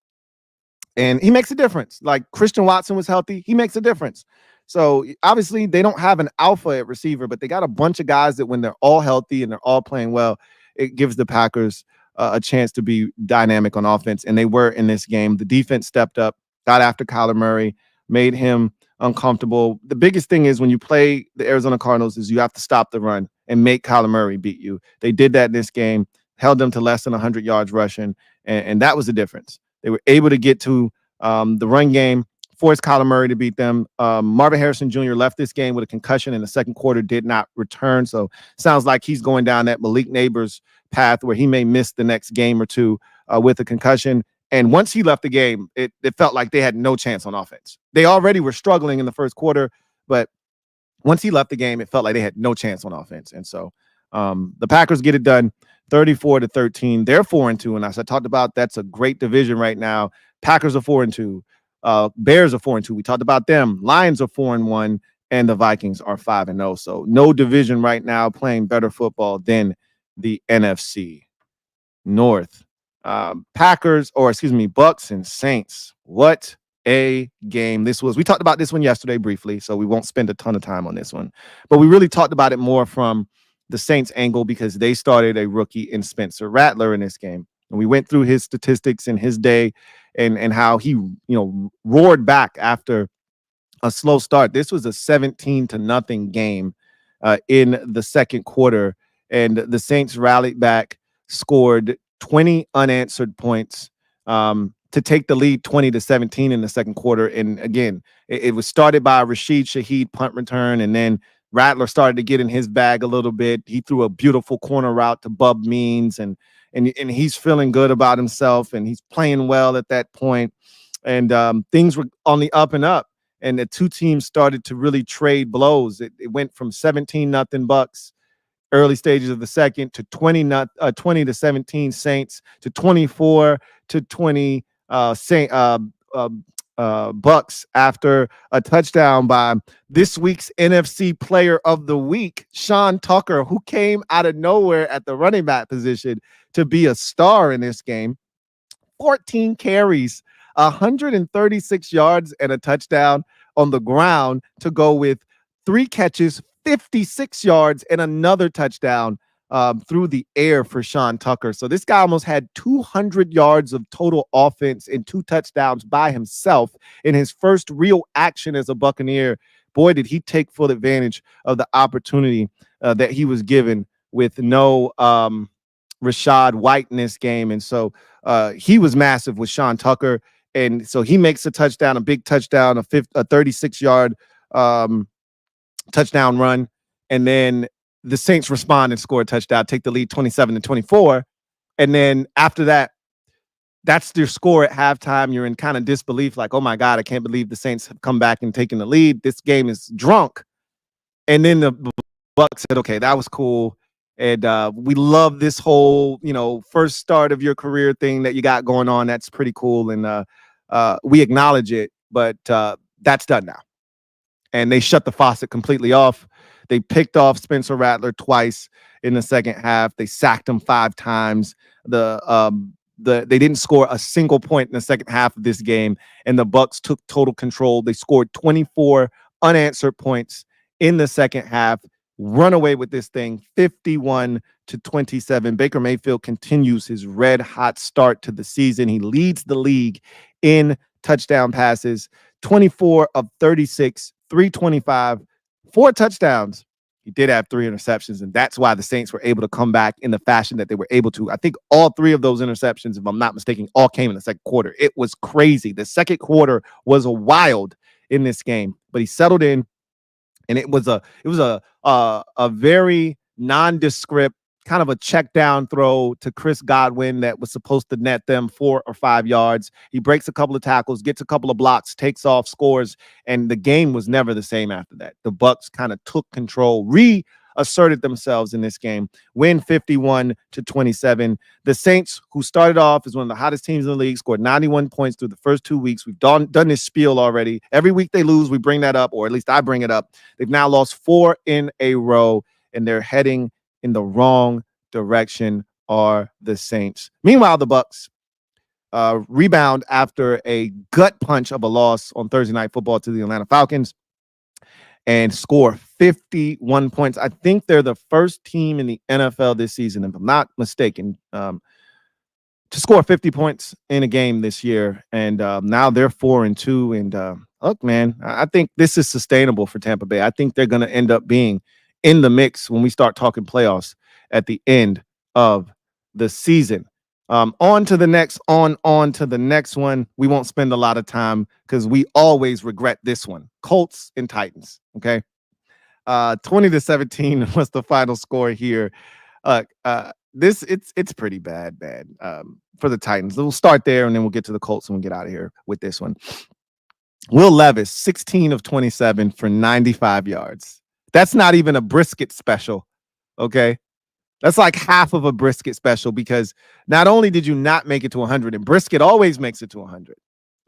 Speaker 1: and he makes a difference. Like Christian Watson was healthy. He makes a difference. So obviously they don't have an alpha at receiver, but they got a bunch of guys that when they're all healthy and they're all playing well, it gives the Packers a chance to be dynamic on offense. And they were in this game. The defense stepped up, got after Kyler Murray, made him uncomfortable. The biggest thing is when you play the Arizona Cardinals is you have to stop the run and make Kyler Murray beat you. They did that in this game, held them to less than 100 yards rushing, and that was the difference. They were able to get to the run game, forced Kyler Murray to beat them. Marvin Harrison Jr. left this game with a concussion in the second quarter, did not return, so sounds like he's going down that Malik Neighbors path where he may miss the next game or two with a concussion. And once he left the game, it felt like they had no chance on offense. They already were struggling in the first quarter, but once he left the game, it felt like they had no chance on offense. And so the Packers get it done 34-13. They're 4-2. And as I talked about, that's a great division right now. Packers are 4-2. Bears are 4-2. We talked about them. Lions are 4-1. And the Vikings are 5-0. So no division right now playing better football than the NFC North. Bucks and Saints. What a game this was. We talked about this one yesterday briefly, so we won't spend a ton of time on this one. But we really talked about it more from the Saints angle because they started a rookie in Spencer Rattler in this game. And we went through his statistics in his day and how he, roared back after a slow start. This was a 17-0 game in the second quarter, and the Saints rallied back, scored 20 unanswered points to take the lead 20-17 in the second quarter. And again, it was started by Rashid Shaheed punt return, and then Rattler started to get in his bag a little bit. He threw a beautiful corner route to Bub Means, and he's feeling good about himself, and he's playing well at that point. And things were on the up and up, and the two teams started to really trade blows. It went from 17-0 Bucks early stages of the second to 20-17 Saints to 24-20 Bucks after a touchdown by this week's NFC Player of the Week, Sean Tucker, who came out of nowhere at the running back position to be a star in this game. 14 carries, 136 yards, and a touchdown on the ground to go with 3 catches, 56 yards, and another touchdown through the air for Sean Tucker. So this guy almost had 200 yards of total offense and 2 touchdowns by himself in his first real action as a Buccaneer. Boy, did he take full advantage of the opportunity that he was given with no Rashad White in this game. And so he was massive with Sean Tucker. And so he makes a touchdown, a big touchdown, a 36-yard touchdown run. And then the Saints respond and score a touchdown, take the lead 27-24. And then after that, that's their score at halftime. You're in kind of disbelief, like, oh my God, I can't believe the Saints have come back and taken the lead. This game is drunk. And then the Bucks said, okay, that was cool. And we love this whole, first start of your career thing that you got going on. That's pretty cool. And we acknowledge it, but that's done now. And they shut the faucet completely off. They picked off Spencer Rattler twice in the second half. They sacked him 5 times. They didn't score a single point in the second half of this game, and the Bucks took total control. They scored 24 unanswered points in the second half. Run away with this thing, 51-27. Baker Mayfield continues his red hot start to the season. He leads the league in touchdown passes, 24 of 36, 325, 4 touchdowns. He did have 3 interceptions, and that's why the Saints were able to come back in the fashion that they were able to. I think all 3 of those interceptions, if I'm not mistaken, all came in the second quarter. It was crazy. The second quarter was wild in this game, but he settled in, and it was a very nondescript kind of a check down throw to Chris Godwin that was supposed to net them 4 or 5 yards. He breaks a couple of tackles, gets a couple of blocks, takes off, scores, and the game was never the same after that. The Bucks kind of took control, reasserted themselves in this game, win 51-27. The Saints, who started off as one of the hottest teams in the league, scored 91 points through the first 2 weeks. We've done this spiel already. Every week they lose, we bring that up, or at least I bring it up. They've now lost 4 in a row, and they're heading in the wrong direction are the Saints. Meanwhile, the Bucks rebound after a gut punch of a loss on Thursday Night Football to the Atlanta Falcons and score 51 points. I think they're the first team in the NFL this season, if I'm not mistaken, to score 50 points in a game this year. And now they're 4-2. And look, man, I think this is sustainable for Tampa Bay. I think they're going to end up being in the mix when we start talking playoffs at the end of the season. On to the next one. We won't spend a lot of time because we always regret this one. Colts and Titans. Okay. 20-17 was the final score here. It's pretty bad for the Titans. We'll start there and then we'll get to the Colts and we'll get out of here with this one. Will Levis, 16 of 27 for 95 yards. That's not even a brisket special. Okay. That's like half of a brisket special because not only did you not make it to 100, and brisket always makes it to 100.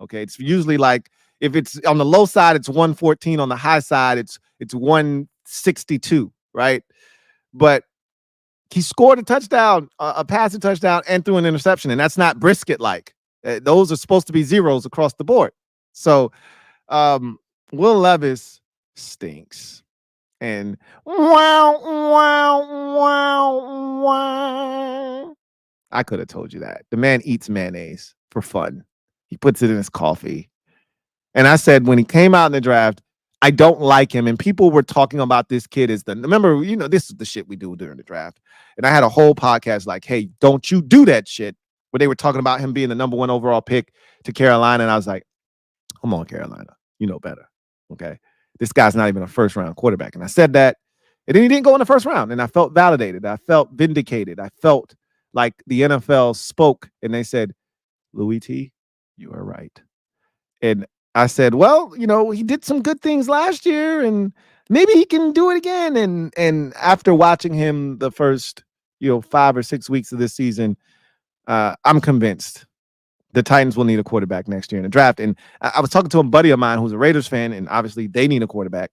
Speaker 1: Okay. It's usually like if it's on the low side, it's 114. On the high side, it's 162, right? But he scored a touchdown, a passing touchdown, and threw an interception, and that's not brisket like. Those are supposed to be zeros across the board. So Will Levis stinks. And wow, wow, wow, wow. I could have told you that. The man eats mayonnaise for fun. He puts it in his coffee. And I said when he came out in the draft, I don't like him. And people were talking about this kid as remember, this is the shit we do during the draft. And I had a whole podcast like, hey, don't you do that shit. Where they were talking about him being the number 1 overall pick to Carolina. And I was like, come on, Carolina. You know better. Okay. This guy's not even a first round quarterback. And I said that. And then he didn't go in the first round. And I felt validated. I felt vindicated. I felt like the NFL spoke and they said, Louie T, you are right. And I said, well, he did some good things last year and maybe he can do it again. And after watching him the first, 5 or 6 weeks of this season, I'm convinced the Titans will need a quarterback next year in the draft. And I was talking to a buddy of mine who's a Raiders fan, and obviously they need a quarterback.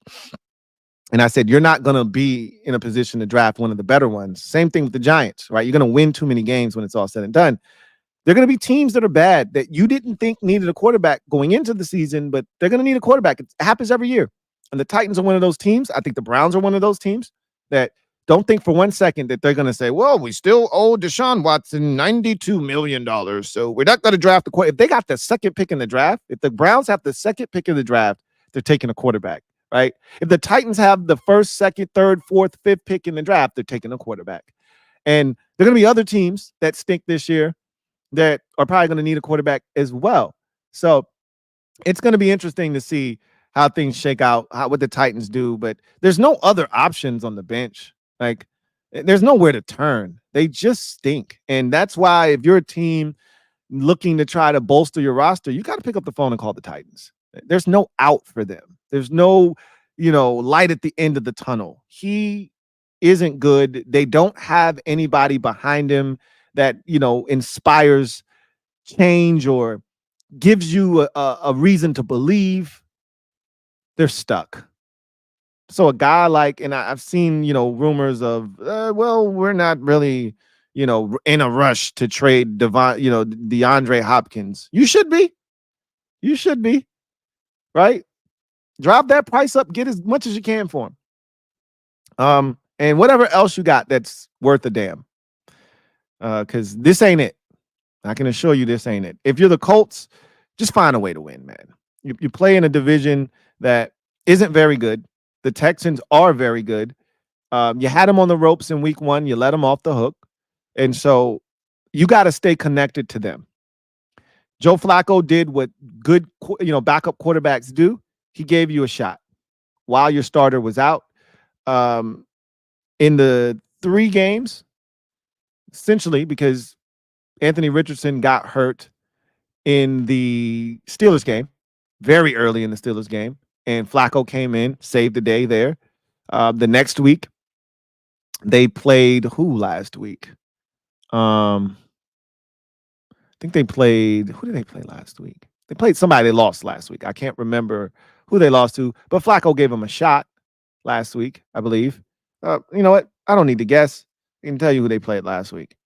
Speaker 1: And I said, you're not going to be in a position to draft one of the better ones. Same thing with the Giants, right? You're going to win too many games when it's all said and done. There are going to be teams that are bad that you didn't think needed a quarterback going into the season, but they're going to need a quarterback. It happens every year. And the Titans are one of those teams. I think the Browns are one of those teams that don't think for 1 second that they're going to say, well, we still owe Deshaun Watson $92 million. So we're not going to draft the quarterback. If they got the second pick in the draft, if the Browns have the second pick in the draft, they're taking a quarterback, right? If the Titans have the first, second, third, fourth, fifth pick in the draft, they're taking a quarterback. And there are going to be other teams that stink this year that are probably going to need a quarterback as well. So it's going to be interesting to see how things shake out, what the Titans do. But there's no other options on the bench. Like, there's nowhere to turn. They just stink. And that's why if you're a team looking to try to bolster your roster, you got to pick up the phone and call the Titans. There's no out for them. There's no, light at the end of the tunnel. He isn't good. They don't have anybody behind him that, inspires change or gives you a reason to believe. They're stuck. So a guy like, and I've seen, rumors of, well, we're not really, in a rush to trade DeAndre Hopkins. You should be. You should be. Right? Drop that price up. Get as much as you can for him. And whatever else you got that's worth a damn. Because this ain't it. I can assure you this ain't it. If you're the Colts, just find a way to win, man. You play in a division that isn't very good. The Texans are very good. You had them on the ropes in week 1. You let them off the hook. And so you got to stay connected to them. Joe Flacco did what good, backup quarterbacks do. He gave you a shot while your starter was out. In the 3 games, essentially, because Anthony Richardson got hurt in the Steelers game, very early in the Steelers game. And Flacco came in, saved the day there. The next week, they played who last week? I think they played, who did they play last week? They played somebody they lost last week. I can't remember who they lost to, but Flacco gave them a shot last week, I believe. You know what? I don't need to guess. I can tell you who they played last week.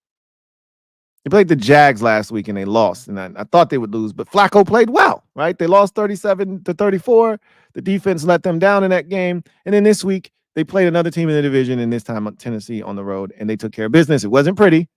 Speaker 1: They played the Jags last week and they lost. And I thought they would lose, but Flacco played well, right? They lost 37-34. The defense let them down in that game. And then this week, they played another team in the division, and this time Tennessee on the road, and they took care of business. It wasn't pretty.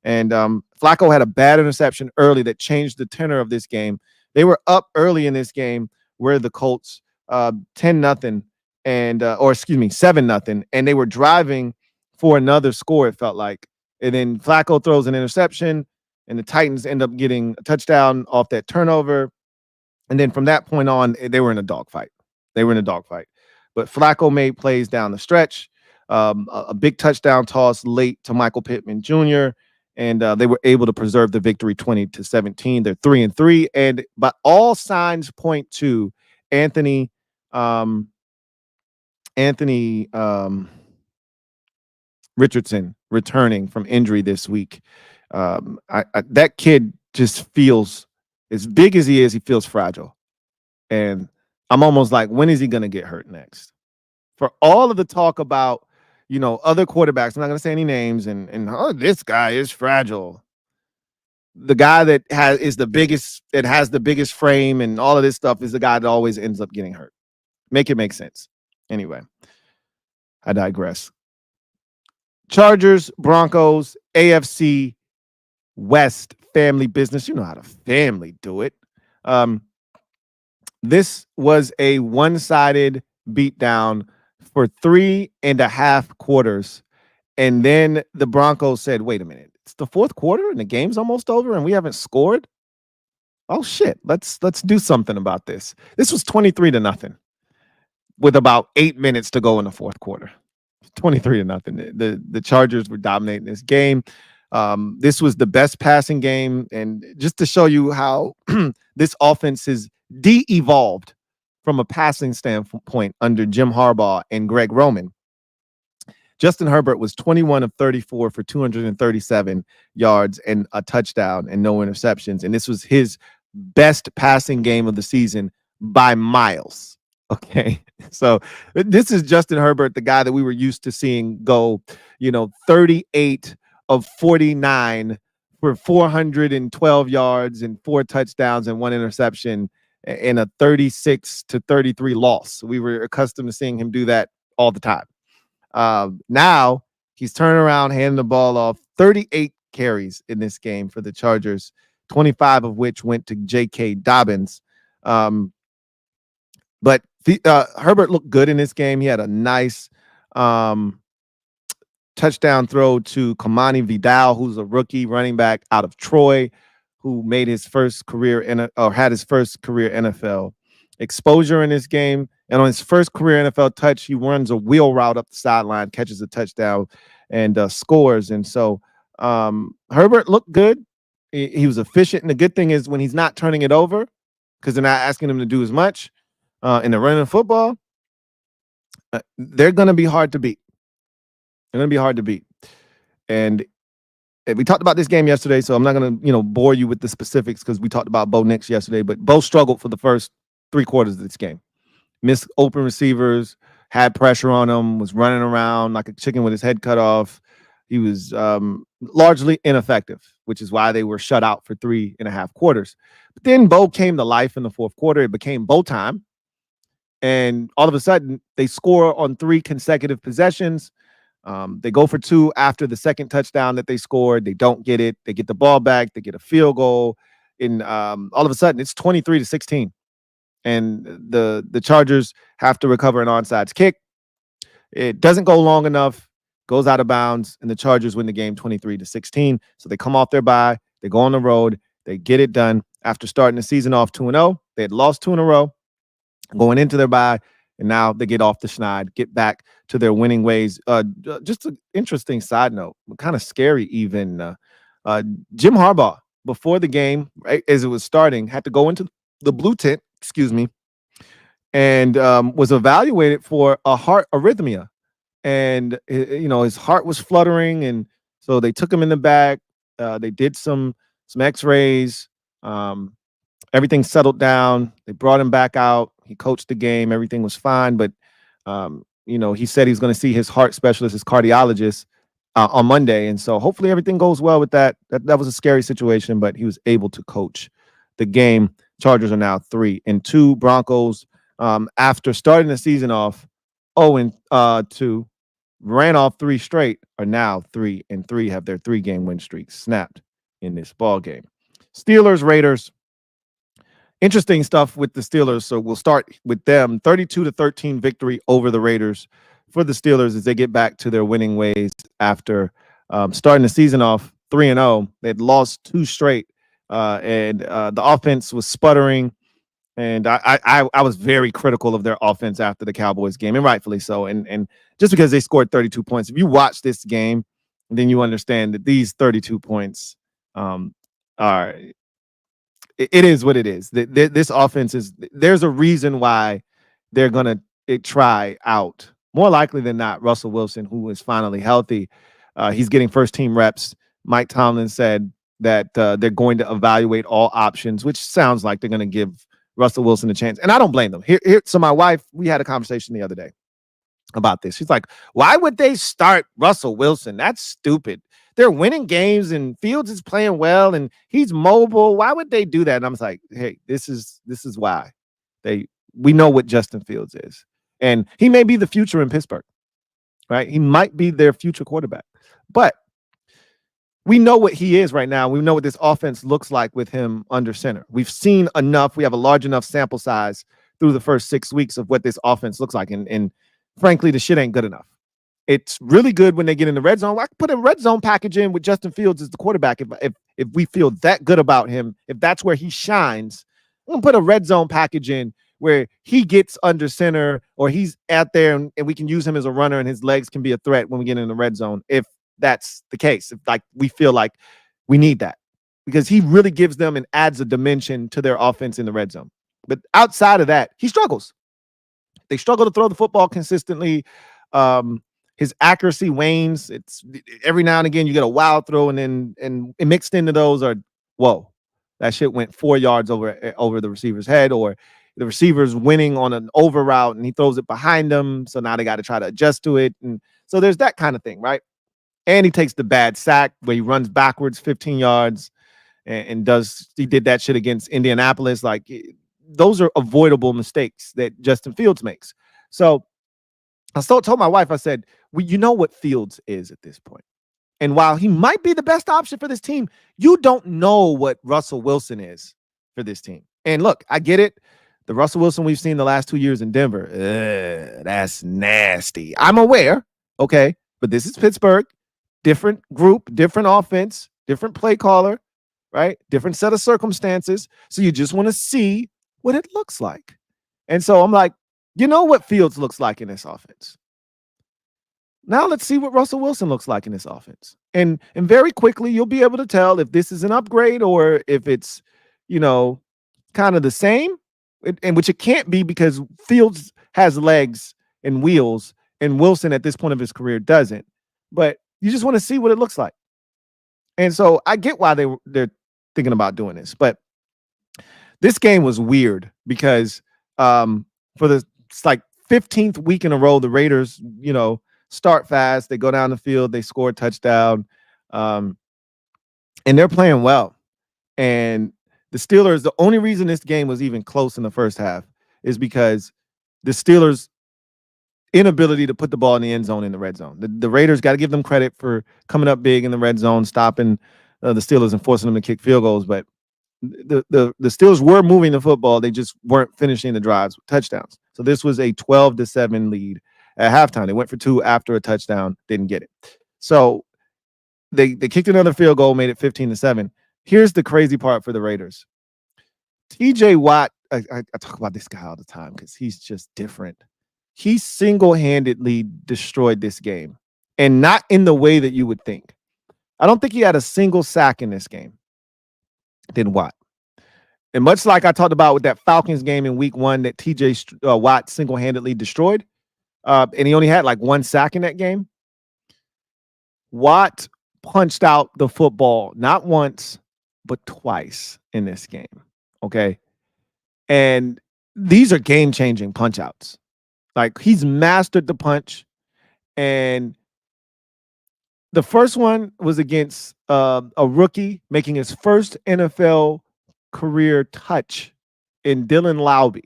Speaker 1: And Flacco had a bad interception early that changed the tenor of this game. They were up early in this game where the Colts 10-0 and or excuse me, 7-0, and they were driving for another score, it felt like. And then Flacco throws an interception, and the Titans end up getting a touchdown off that turnover. And then from that point on, they were in a dogfight. But Flacco made plays down the stretch, a big touchdown toss late to Michael Pittman Jr., and they were able to preserve the victory 20-17. They're 3-3, and but all signs point to Anthony Anthony Richardson returning from injury this week. That kid just feels, as big as he feels fragile. And I'm almost like, when is he going to get hurt next? For all of the talk about, other quarterbacks, I'm not going to say any names, and oh, this guy is fragile. The guy that has the biggest frame and all of this stuff is the guy that always ends up getting hurt. Make it make sense. Anyway, I digress. Chargers, Broncos, AFC West family business. You know how the family do it. This was a one-sided beatdown for 3.5 quarters. And then the Broncos said, wait a minute, it's the fourth quarter and the game's almost over and we haven't scored? Oh shit, let's do something about this. This was 23-0 with about 8 minutes to go in the fourth quarter. 23-0. The Chargers were dominating this game. This was the best passing game. And just to show you how this offense is de-evolved from a passing standpoint under Jim Harbaugh and Greg Roman, Justin Herbert was 21 of 34 for 237 yards and a touchdown and no interceptions. And this was his best passing game of the season by miles. Okay. So this is Justin Herbert, the guy that we were used to seeing go, 38 of 49 for 412 yards and 4 touchdowns and 1 interception in a 36-33 loss. We were accustomed to seeing him do that all the time. Now he's turning around, handing the ball off. 38 carries in this game for the Chargers, 25 of which went to J.K. Dobbins. But Herbert looked good in this game. He had a nice touchdown throw to Kamani Vidal, who's a rookie running back out of Troy, who made his first career had his first career NFL exposure in this game. And on his first career NFL touch, he runs a wheel route up the sideline, catches a touchdown, and scores. And so Herbert looked good. He was efficient. And the good thing is when he's not turning it over, because they're not asking him to do as much in the running football, they're going to be hard to beat. They're going to be hard to beat. And we talked about this game yesterday, so I'm not going to, bore you with the specifics because we talked about Bo Nix yesterday, but Bo struggled for the first 3 quarters of this game. Missed open receivers, had pressure on him, was running around like a chicken with his head cut off. He was largely ineffective, which is why they were shut out for 3.5 quarters. But then Bo came to life in the fourth quarter. It became Bo time. And all of a sudden, they score on 3 consecutive possessions. They go for 2 after the second touchdown that they scored. They don't get it. They get the ball back. They get a field goal. And all of a sudden, it's 23-16. And the Chargers have to recover an onside kick. It doesn't go long enough, goes out of bounds, and the Chargers win the game 23-16. So they come off their bye. They go on the road. They get it done. After starting the season off 2-0, they had lost 2 in a row, going into their bye. And now they get off the schneid, get back to their winning ways. Just an interesting side note, kind of scary even. Jim Harbaugh, before the game, right, as it was starting, had to go into the blue tent, and was evaluated for a heart arrhythmia. And, his heart was fluttering. And so they took him in the back. They did some x-rays. Everything settled down. They brought him back out. He coached the game. Everything was fine. But, he said he's going to see his heart specialist, his cardiologist on Monday. And so hopefully everything goes well with that. That was a scary situation, but he was able to coach the game. Chargers are now 3-2. Broncos, after starting the season off 0-2, ran off 3 straight, are now 3-3, have their 3-game win streak snapped in this ball game. Steelers, Raiders. Interesting stuff with the Steelers. So we'll start with them. 32-13 victory over the Raiders for the Steelers as they get back to their winning ways after starting the season off 3-0. They'd lost 2 straight, and the offense was sputtering. And I was very critical of their offense after the Cowboys game, and rightfully so. And just because they scored 32 points, if you watch this game, then you understand that these 32 points are. It is what it is. This offense is. There's a reason why they're gonna try out more likely than not, Russell Wilson, who is finally healthy, he's getting first team reps. Mike Tomlin said that they're going to evaluate all options, which sounds like they're going to give Russell Wilson a chance. And I don't blame them. So my wife, we had a conversation the other day about this. She's like, why would they start Russell Wilson? That's stupid. They're winning games and Fields is playing well and he's mobile. Why would they do that? And I'm like, hey, this is why. We know what Justin Fields is. And he may be the future in Pittsburgh, right? He might be their future quarterback. But we know what he is right now. We know what this offense looks like with him under center. We've seen enough. We have a large enough sample size through the first 6 weeks of what this offense looks like. And frankly, the shit ain't good enough. It's really good when they get in the red zone. I could put a red zone package in with Justin Fields as the quarterback if we feel that good about him, if that's where he shines. I'm going to put a red zone package in where he gets under center or he's out there and we can use him as a runner and his legs can be a threat when we get in the red zone. If that's the case, if like we feel like we need that, because he really gives them and adds a dimension to their offense in the red zone. But outside of that, he struggles. They struggle to throw the football consistently. His accuracy wanes. It's every now and again you get a wild throw, and mixed into those are, whoa, that shit went 4 yards over the receiver's head, or the receiver's winning on an over route and he throws it behind them. So now they got to try to adjust to it. And so there's that kind of thing, right? And he takes the bad sack where he runs backwards 15 yards and he did that shit against Indianapolis. Like, those are avoidable mistakes that Justin Fields makes. So I told my wife, I said, well, you know what Fields is at this point. And while he might be the best option for this team, you don't know what Russell Wilson is for this team. And look, I get it. The Russell Wilson we've seen the last 2 years in Denver, that's nasty. I'm aware, okay? But this is Pittsburgh. Different group, different offense, different play caller, right? Different set of circumstances. So you just want to see what it looks like. And so I'm like, you know what Fields looks like in this offense. Now let's see what Russell Wilson looks like in this offense. And very quickly, you'll be able to tell if this is an upgrade or if it's, kind of the same, and which it can't be because Fields has legs and wheels and Wilson at this point of his career doesn't. But you just want to see what it looks like. And so I get why they're thinking about doing this. But this game was weird because for the 15th week in a row, the Raiders, start fast. They go down the field. They score a touchdown. And they're playing well. And the Steelers, the only reason this game was even close in the first half is because the Steelers' inability to put the ball in the end zone in the red zone. The Raiders, got to give them credit for coming up big in the red zone, stopping the Steelers and forcing them to kick field goals. But the Steelers were moving the football. They just weren't finishing the drives with touchdowns. So this was a 12-7 lead at halftime. They went for 2 after a touchdown, didn't get it. So they kicked another field goal, made it 15-7. Here's the crazy part for the Raiders. TJ Watt, I talk about this guy all the time because he's just different. He single-handedly destroyed this game, and not in the way that you would think. I don't think he had a single sack in this game. Did Watt. And much like I talked about with that Falcons game in week 1 that TJ Watt single-handedly destroyed, and he only had 1 sack in that game, Watt punched out the football not once, but twice in this game. Okay. And these are game-changing punch-outs. He's mastered the punch. And the first one was against a rookie making his first NFL career touch in Dylan Louie,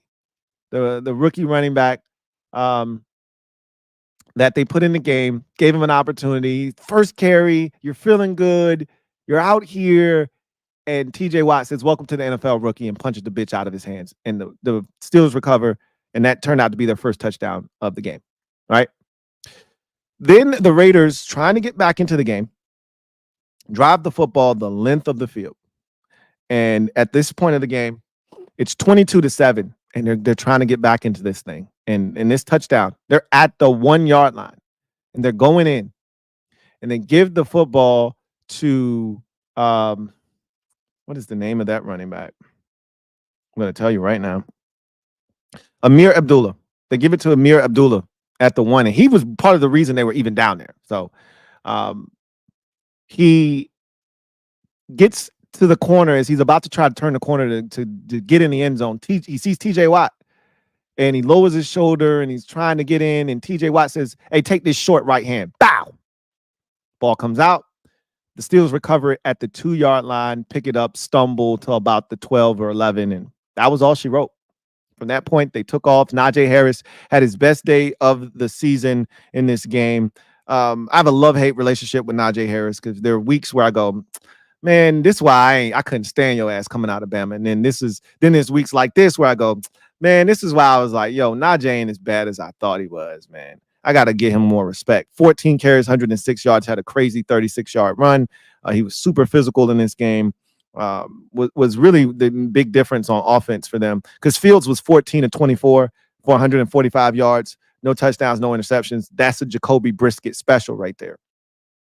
Speaker 1: the rookie running back that they put in the game, gave him an opportunity. First carry, you're feeling good. You're out here. And TJ Watt says, welcome to the NFL, rookie, and punches the bitch out of his hands. And the Steelers recover, and that turned out to be their first touchdown of the game, right? Then the Raiders, trying to get back into the game, drive the football the length of the field. And at this point of the game, it's 22-7, and they're trying to get back into this thing. And in this touchdown, they're at the 1-yard line, and they're going in. And they give the football to what is the name of that running back? I'm going to tell you right now. Amir Abdullah. They give it to Amir Abdullah. at the 1, and he was part of the reason they were even down there. So he gets to the corner as he's about to try to turn the corner to get in the end zone. He sees TJ Watt, and he lowers his shoulder, and he's trying to get in, and TJ Watt says, "Hey, take this short right hand." Bow! Ball comes out. The Steelers recover it at the 2-yard line, pick it up, stumble till about the 12 or 11, and that was all she wrote. From that point, they took off. Najee Harris had his best day of the season in this game. I have a love-hate relationship with Najee Harris because there are weeks where I go, man, this is why I couldn't stand your ass coming out of Bama. And then there's weeks like this where I go, man, this is why I was like, yo, Najee ain't as bad as I thought he was, man. I got to give him more respect. 14 carries, 106 yards, had a crazy 36-yard run. He was super physical in this game. Was really the big difference on offense for them because Fields was 14 of 24 for 145 yards, no touchdowns, no interceptions. That's a Jacoby Brissett special right there.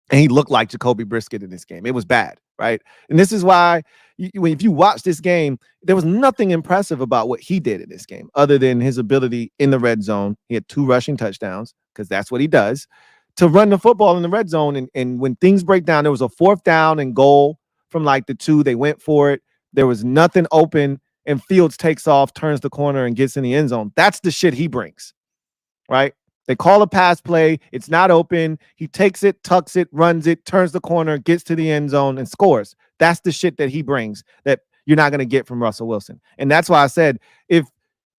Speaker 1: And he looked like Jacoby Brissett in this game. It was bad, right? And this is why if you watch this game, there was nothing impressive about what he did in this game other than his ability in the red zone. He had 2 rushing touchdowns because that's what he does, to run the football in the red zone. And when things break down, there was a 4th down and goal from like the 2. They went for it. There was nothing open, and Fields takes off, turns the corner, and gets in the end zone. That's the shit he brings, right? They call a pass play. It's not open. He takes it, tucks it, runs it, turns the corner, gets to the end zone, and scores. That's the shit that he brings that you're not going to get from Russell Wilson. And that's why I said, if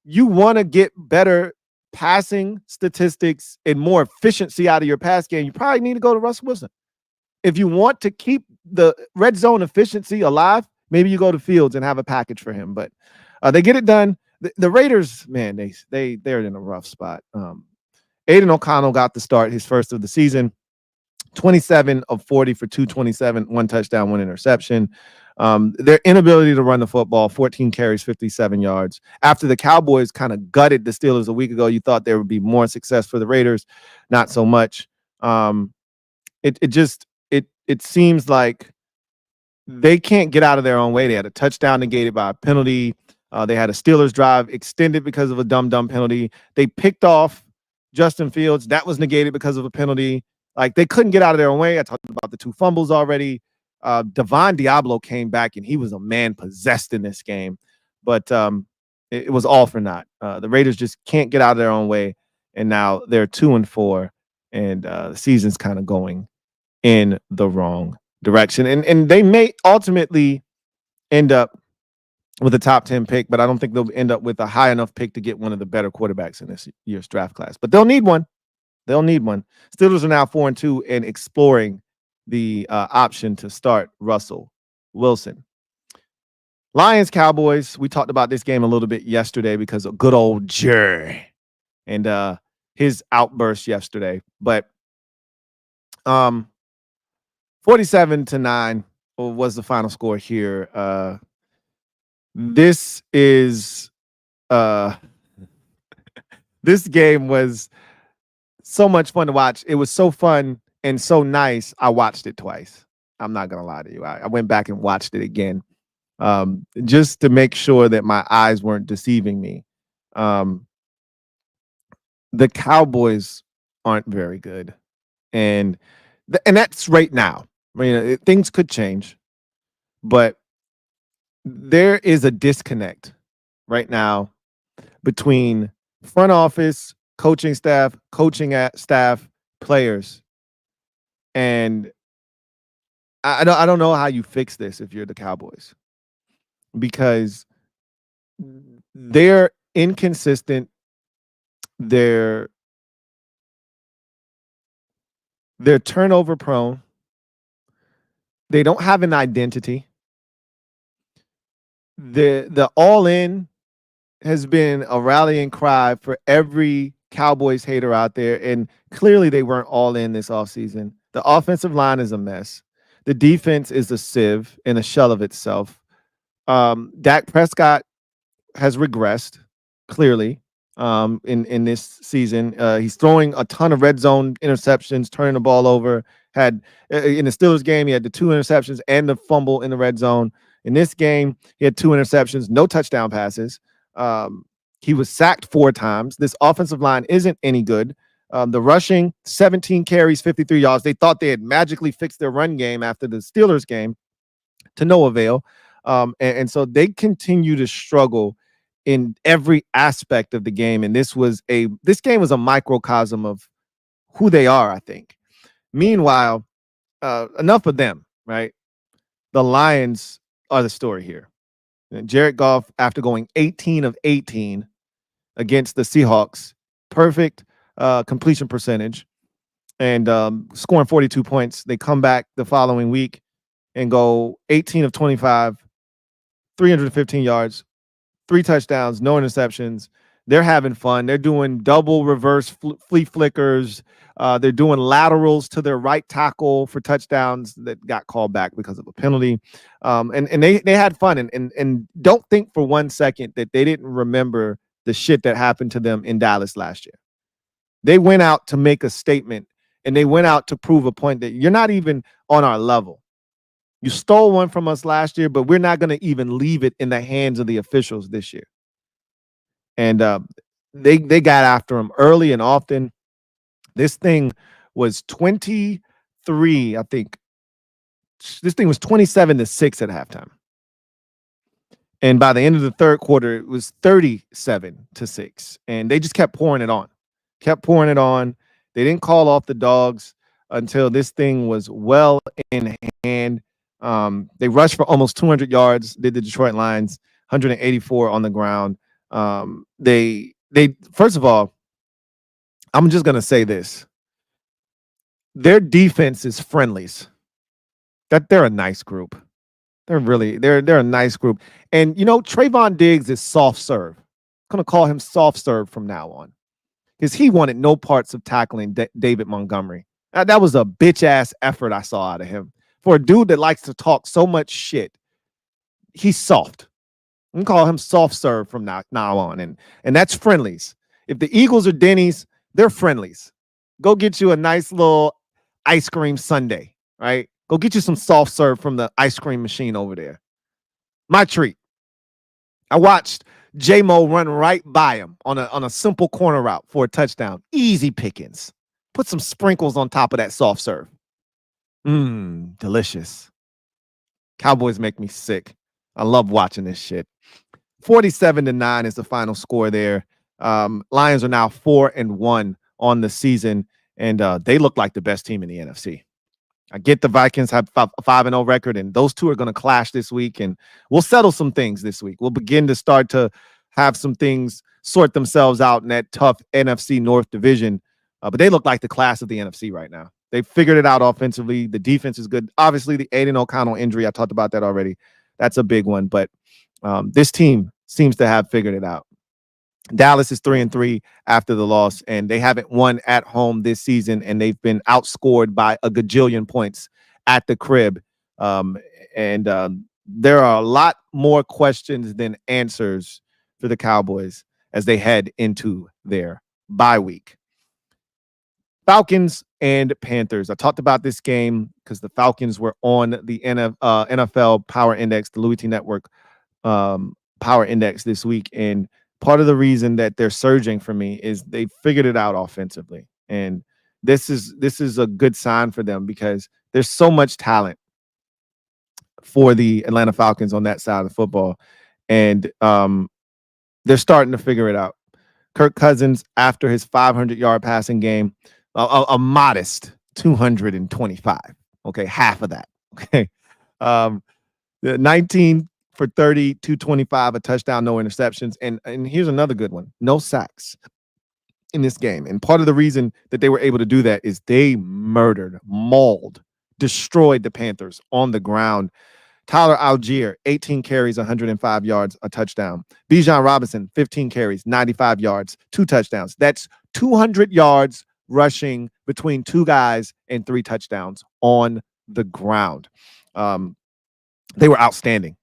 Speaker 1: you want to get better passing statistics and more efficiency out of your pass game, you probably need to go to Russell Wilson. If you want to keep the red zone efficiency alive, maybe you go to Fields and have a package for him. But they get it done. The Raiders, man, they're in a rough spot. Aiden O'Connell got the start, his first of the season. 27 of 40 for 227, 1 touchdown, 1 interception. Their inability to run the football, 14 carries, 57 yards. After the Cowboys kind of gutted the Steelers a week ago, you thought there would be more success for the Raiders. Not so much. It seems like they can't get out of their own way. They had a touchdown negated by a penalty. They had a Steelers drive extended because of a dumb penalty. They picked off Justin Fields. That was negated because of a penalty. Like, they couldn't get out of their own way. I talked about the 2 fumbles already. Devon Diablo came back, and he was a man possessed in this game. But it was all for naught. The Raiders just can't get out of their own way, and now they're 2-4, and the season's kind of going in the wrong direction. And they may ultimately end up with a top 10 pick, but I don't think they'll end up with a high enough pick to get one of the better quarterbacks in this year's draft class. But they'll need one. Steelers are now 4-2 and exploring the option to start Russell Wilson. Lions Cowboys. We talked about this game a little bit yesterday because of good old Jerry and his outburst yesterday. But 47-9 was the final score here. This game was so much fun to watch. It was so fun and so nice. I watched it twice. I'm not going to lie to you. I went back and watched it again just to make sure that my eyes weren't deceiving me. The Cowboys aren't very good. And that's right now. I mean, things could change, but there is a disconnect right now between front office, coaching staff, players. And I don't know how you fix this if you're the Cowboys, because they're inconsistent. They're turnover prone. They don't have an identity. The all in has been a rallying cry for every Cowboys hater out there, and clearly they weren't all in this offseason. The offensive line is a mess. The defense is a sieve in a shell of itself. Dak Prescott has regressed, clearly, in this season. He's throwing a ton of red zone interceptions, turning the ball over. Had in the Steelers game, he had the 2 interceptions and the fumble in the red zone. In this game, he had 2 interceptions, no touchdown passes. He was sacked 4 times. This offensive line isn't any good. The rushing, 17 carries, 53 yards. They thought they had magically fixed their run game after the Steelers game, to no avail. And so they continue to struggle in every aspect of the game. And this game was a microcosm of who they are, I think. Meanwhile, enough of them, right? The Lions are the story here. And Jared Goff, after going 18 of 18 against the Seahawks, perfect completion percentage, and scoring 42 points. They come back the following week and go 18 of 25, 315 yards, 3 touchdowns, no interceptions. They're having fun. They're doing double reverse flea flickers. They're doing laterals to their right tackle for touchdowns that got called back because of a penalty. And they had fun. And don't think for 1 second that they didn't remember the shit that happened to them in Dallas last year. They went out to make a statement, and they went out to prove a point that you're not even on our level. You stole one from us last year, but we're not going to even leave it in the hands of the officials this year. And they got after him early and often. This thing was 23, I think. This thing was 27-6 at halftime. And by the end of the third quarter, it was 37-6. And they just kept pouring it on. They didn't call off the dogs until this thing was well in hand. They rushed for almost 200 yards, did the Detroit Lions, 184 on the ground. They first of all, I'm just gonna say this. Their defense is friendlies. That they're a nice group. They're a nice group. And Trayvon Diggs is soft serve. I'm gonna call him soft serve from now on, because he wanted no parts of tackling David Montgomery. That was a bitch ass effort I saw out of him. For a dude that likes to talk so much shit, he's soft. I'm gonna call him soft serve from now on, and that's friendlies. If the Eagles are Denny's, they're friendlies. Go get you a nice little ice cream sundae, right? Go get you some soft serve from the ice cream machine over there. My treat. I watched J-Mo run right by him on a simple corner route for a touchdown. Easy pickings. Put some sprinkles on top of that soft serve. Delicious. Cowboys make me sick. I love watching this shit. 47-9 is the final score there. Lions are now 4-1 on the season, and they look like the best team in the NFC. I get the Vikings have a 5-0 record, and those two are going to clash this week, and we'll settle some things this week. We'll begin to start to have some things sort themselves out in that tough NFC North division. But they look like the class of the NFC right now. They figured it out offensively. The defense is good. Obviously, the Aiden O'Connell injury, I talked about that already. That's a big one. But this team seems to have figured it out. Dallas is 3-3 after the loss, and they haven't won at home this season, and they've been outscored by a gajillion points at the crib. There are a lot more questions than answers for the Cowboys as they head into their bye week. Falcons and Panthers. I talked about this game because the Falcons were on the NFL Power Index, the LouieTeeNetwork Power Index this week, and part of the reason that they're surging for me is they figured it out offensively. And this is a good sign for them because there's so much talent for the Atlanta Falcons on that side of the football. And they're starting to figure it out. Kirk Cousins, after his 500-yard passing game, a modest 225. Okay, half of that. Okay. 19 for 30, 225, a touchdown, no interceptions. And here's another good one. No sacks in this game. And part of the reason that they were able to do that is they mauled, destroyed the Panthers on the ground. Tyler Algier, 18 carries, 105 yards, a touchdown. Bijan Robinson, 15 carries, 95 yards, 2 touchdowns. That's 200 yards rushing between 2 guys and 3 touchdowns on the ground. They were outstanding.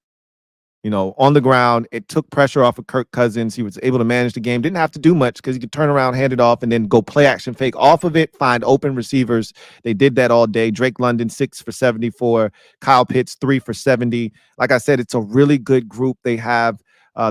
Speaker 1: On the ground, it took pressure off of Kirk Cousins. He was able to manage the game. Didn't have to do much because he could turn around, hand it off, and then go play action fake off of it, find open receivers. They did that all day. Drake London, 6 for 74. Kyle Pitts, 3 for 70. Like I said, it's a really good group they have.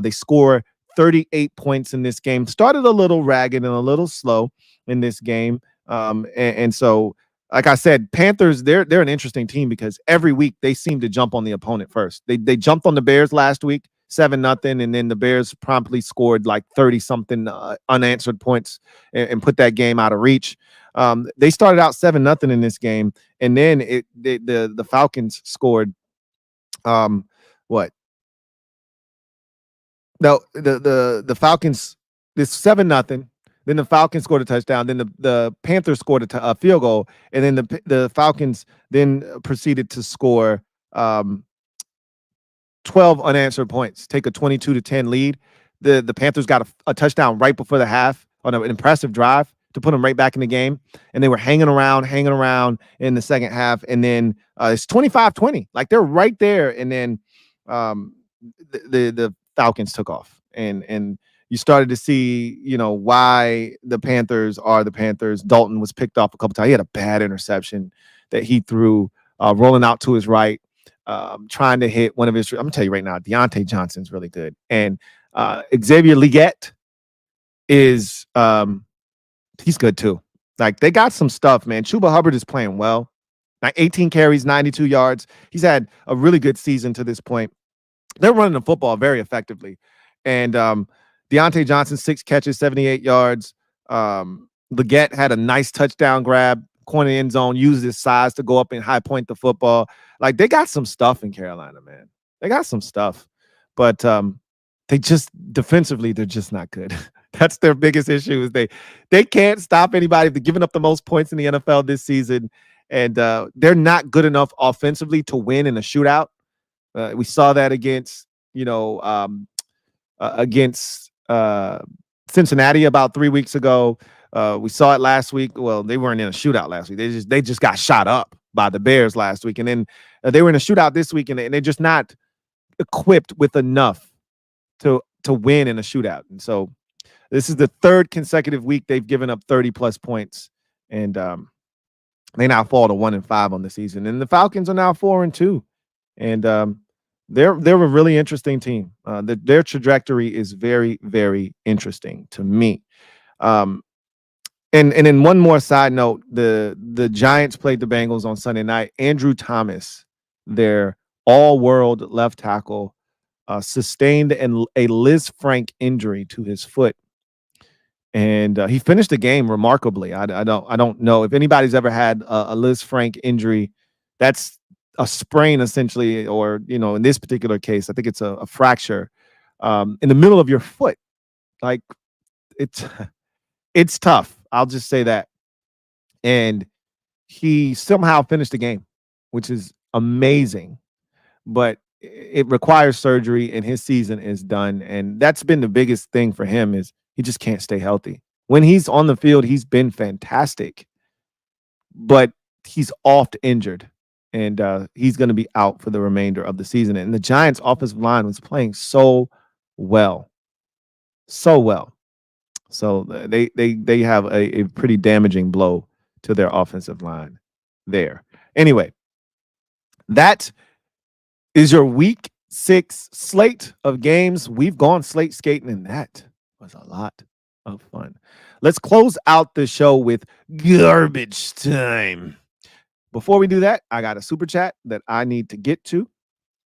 Speaker 1: They score 38 points in this game. Started a little ragged and a little slow in this game. And so, like I said, Panthers, they're an interesting team because every week they seem to jump on the opponent first. They jumped on the Bears last week, 7-0, and then the Bears promptly scored like 30-something unanswered points and put that game out of reach. They started out 7-0 in this game, and then the Falcons scored what? No, the Falcons, this 7-0. Then the Falcons scored a touchdown. Then the Panthers scored a field goal, and then the Falcons then proceeded to score 12 unanswered points, take a 22-10 lead. The Panthers got a touchdown right before the half on an impressive drive to put them right back in the game. And they were hanging around in the second half. And then it's 25-20. Like, they're right there. And then the Falcons took off. And you started to see, why the Panthers are the Panthers. Dalton was picked off a couple times. He had a bad interception that he threw, rolling out to his right, trying to hit one of his. I'm gonna tell you right now, Deontay Johnson's really good, and Xavier Leggett is he's good too. Like, they got some stuff, man. Chuba Hubbard is playing well. 18 carries, 92 yards. He's had a really good season to this point. They're running the football very effectively, and Deontay Johnson, 6 catches, 78 yards. Leggett had a nice touchdown grab, corner end zone, used his size to go up and high point the football. Like, they got some stuff in Carolina, man. They got some stuff, but they just defensively, they're just not good. That's their biggest issue, is they can't stop anybody. They're giving up the most points in the NFL this season, and they're not good enough offensively to win in a shootout. We saw that against Cincinnati about 3 weeks ago. We saw it last week. Well, they weren't in a shootout last week. They just got shot up by the Bears last week, and then they were in a shootout this week, and they're just not equipped with enough to win in a shootout. And so this is the third consecutive week they've given up 30+ points, and they now fall to 1-5 on the season. And the Falcons are now 4-2, and they're a really interesting team. Their trajectory is very, very interesting to me. And then one more side note, the Giants played the Bengals on Sunday night. Andrew Thomas, their all-world left tackle, sustained a Liz Frank injury to his foot, and he finished the game remarkably. I don't know if anybody's ever had a Liz Frank injury. That's a sprain essentially, or in this particular case, I think it's a fracture in the middle of your foot. Like, it's tough. I'll just say that. And he somehow finished the game, which is amazing, but it requires surgery, and his season is done. And that's been the biggest thing for him, is he just can't stay healthy. When he's on the field, he's been fantastic, but he's oft injured, and he's going to be out for the remainder of the season. And the Giants' offensive line was playing so well. So they have a pretty damaging blow to their offensive line there. Anyway, that is your week 6 slate of games. We've gone slate skating, and that was a lot of fun. Let's close out the show with garbage time. Before we do that, I got a super chat that I need to get to,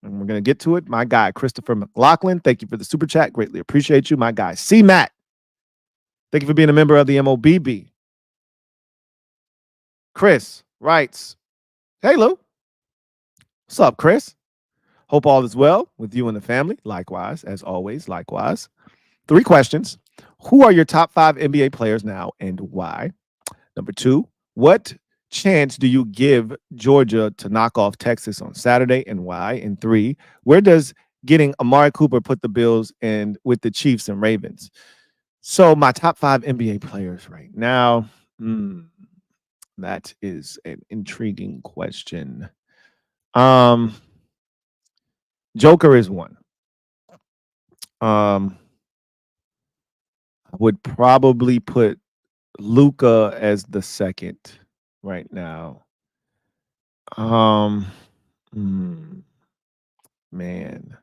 Speaker 1: and we're going to get to it. My guy, Christopher McLaughlin, thank you for the super chat. Greatly appreciate you. My guy, C-Matt, thank you for being a member of the MOBB. Chris writes, hey, Lou. What's up, Chris? Hope all is well with you and the family. Likewise, as always, likewise. 3 questions. Who are your top 5 NBA players now, and why? Number 2, what chance do you give Georgia to knock off Texas on Saturday, and why? And 3, where does getting Amari Cooper put the Bills and with the Chiefs and Ravens? So my top 5 NBA players right now, that is an intriguing question. Joker is one. I would probably put Luka as the second right now. Man,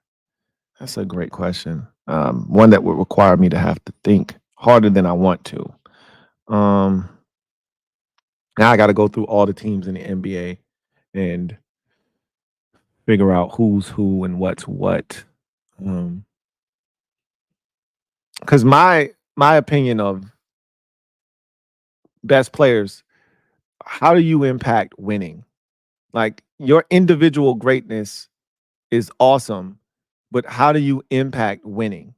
Speaker 1: that's a great question. One that would require me to have to think harder than I want to. Now I got to go through all the teams in the NBA and figure out who's who and what's what. Because my opinion of best players, how do you impact winning? Like your individual greatness is awesome, but how do you impact winning?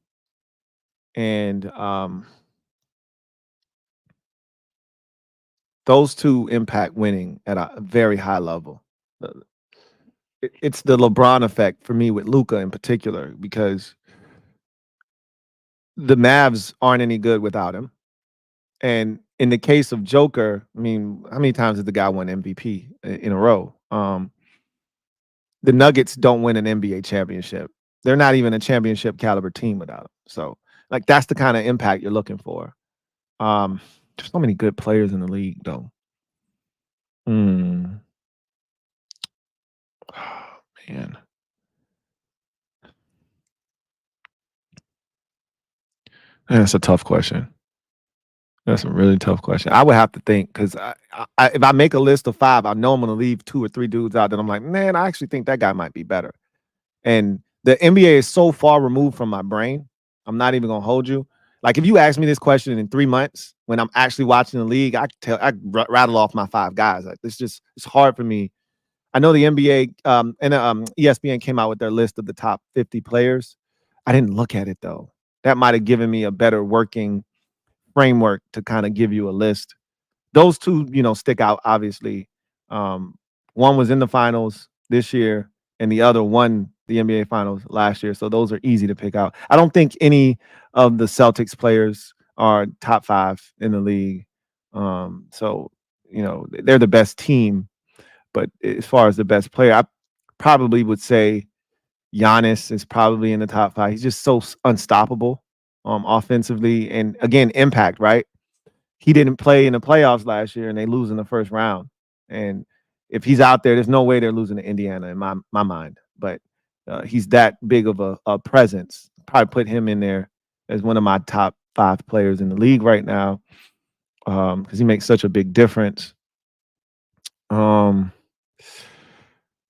Speaker 1: And those two impact winning at a very high level. It's the LeBron effect for me with Luka in particular, because the Mavs aren't any good without him. And in the case of Joker, I mean, how many times has the guy won MVP in a row? The Nuggets don't win an NBA championship. They're not even a championship caliber team without him. So, like, that's the kind of impact you're looking for. There's so many good players in the league, though. Oh, man. That's a tough question. That's a really tough question. I would have to think, because if I make a list of 5, I know I'm going to leave 2 or 3 dudes out that I'm like, man, I actually think that guy might be better. And the NBA is so far removed from my brain. I'm not even going to hold you. Like, if you ask me this question in 3 months when I'm actually watching the league, I rattle off my 5 guys. Like, it's hard for me. I know the NBA and ESPN came out with their list of the top 50 players. I didn't look at it though. That might have given me a better working framework to kind of give you a list. Those two, stick out obviously. One was in the finals this year, and the other won the NBA finals last year. So those are easy to pick out. I don't think any of the Celtics players are top 5 in the league. So, they're the best team. But as far as the best player, I probably would say Giannis is probably in the top 5. He's just so unstoppable offensively. And again, impact, right? He didn't play in the playoffs last year and they lose in the first round. And if he's out there, there's no way they're losing to Indiana in my mind. But he's that big of a presence. Probably put him in there as one of my top 5 players in the league right now, because he makes such a big difference.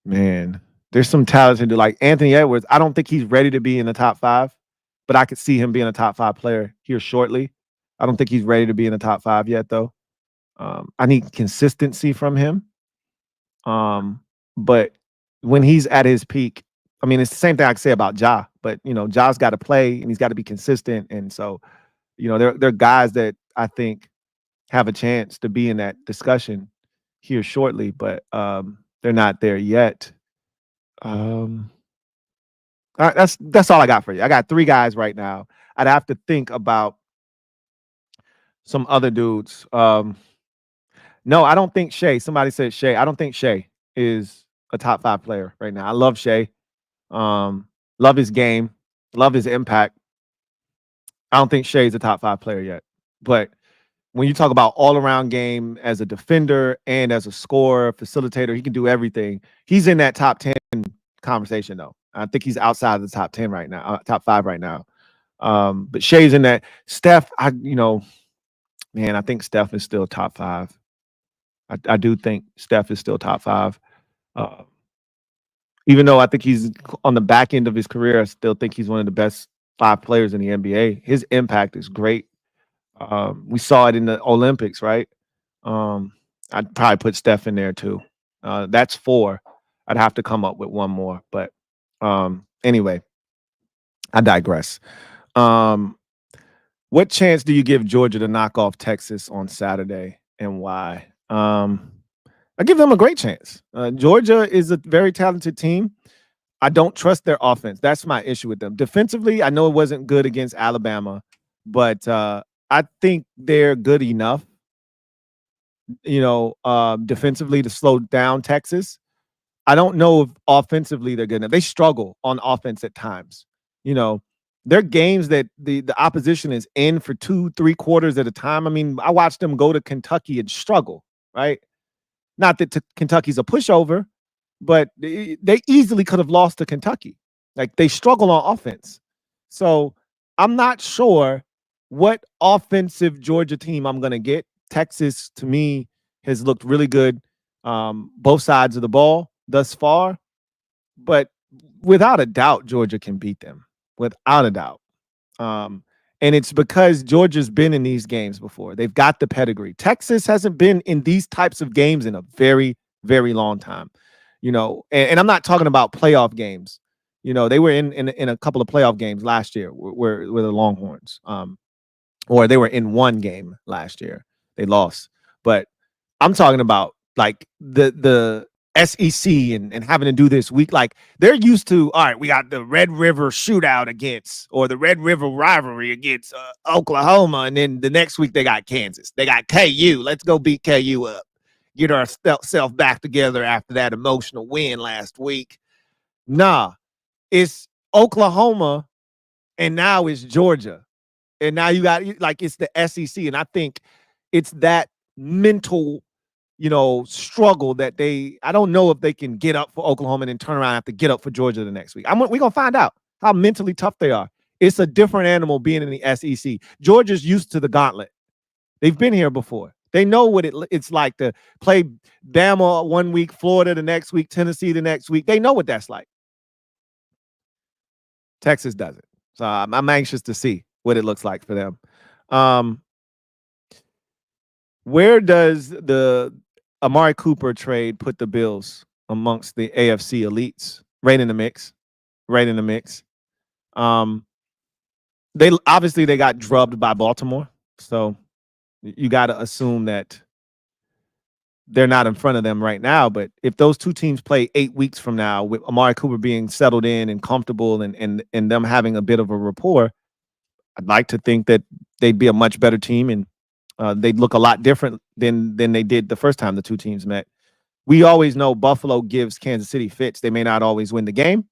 Speaker 1: Man, there's some talented, like Anthony Edwards. I don't think he's ready to be in the top 5, but I could see him being a top 5 player here shortly. I don't think he's ready to be in the top 5 yet, though. I need consistency from him. But when he's at his peak, I mean, it's the same thing I could say about Ja, but Ja's got to play and he's got to be consistent. And so, there are guys that I think have a chance to be in that discussion here shortly, but they're not there yet. That's all I got for you. I got 3 guys right now. I'd have to think about some other dudes. No, I don't think Shea. Somebody said Shea. I don't think Shea is a top 5 player right now. I love Shea. Love his game. Love his impact. I don't think Shea's a top 5 player yet. But when you talk about all-around game as a defender and as a scorer, facilitator, he can do everything. He's in that top 10 conversation, though. I think he's outside of the top 10 right now, top 5 right now. But Shea's in that. Steph, man, I think Steph is still top 5. I do think Steph is still top 5. Even though I think he's on the back end of his career, I still think he's one of the best 5 players in the NBA. His impact is great. We saw it in the Olympics, right? I'd probably put Steph in there too. That's 4. I'd have to come up with one more, but anyway, I digress. What chance do you give Georgia to knock off Texas on Saturday, and why? I give them a great chance. Georgia is a very talented team. I don't trust their offense. That's my issue with them. Defensively, I know it wasn't good against Alabama, but I think they're good enough, defensively to slow down Texas. I don't know if offensively they're good enough. They struggle on offense at times. They're games that the opposition is in for 2-3 quarters at a time. I mean, I watched them go to Kentucky and struggle, right? Not that Kentucky's a pushover, but they easily could have lost to Kentucky. Like, they struggle on offense. So I'm not sure what offensive Georgia team I'm going to get. Texas, to me, has looked really good, both sides of the ball thus far. But without a doubt, Georgia can beat them. Without a doubt. Um, and it's because Georgia's been in these games before. They've got the pedigree. Texas hasn't been in these types of games in a very, very long time. And I'm not talking about playoff games. They were in a couple of playoff games last year with the Longhorns. Or they were in one game last year. They lost. But I'm talking about like the SEC and having to do this week. Like they're used to, all right, we got the Red River shootout or the Red River rivalry against Oklahoma. And then the next week they got Kansas. They got KU. Let's go beat KU up. Get ourselves back together after that emotional win last week. Nah, it's Oklahoma and now it's Georgia. And now you got it's the SEC. And I think it's that mental struggle that I don't know if they can get up for Oklahoma and then turn around and have to get up for Georgia the next week. We're going to find out how mentally tough they are. It's a different animal being in the SEC. Georgia's used to the gauntlet. They've been here before. They know what it's like to play Bama one week, Florida the next week, Tennessee the next week. They know what that's like. Texas doesn't. So I'm anxious to see what it looks like for them. Where does the Amari Cooper trade put the Bills amongst the AFC elites? Right in the mix. They got drubbed by Baltimore. So you got to assume that they're not in front of them right now. But if those two teams play 8 weeks from now, with Amari Cooper being settled in and comfortable and them having a bit of a rapport, I'd like to think that they'd be a much better team and they'd look a lot different than they did the first time the two teams met. We always know Buffalo gives Kansas City fits. They may not always win the game,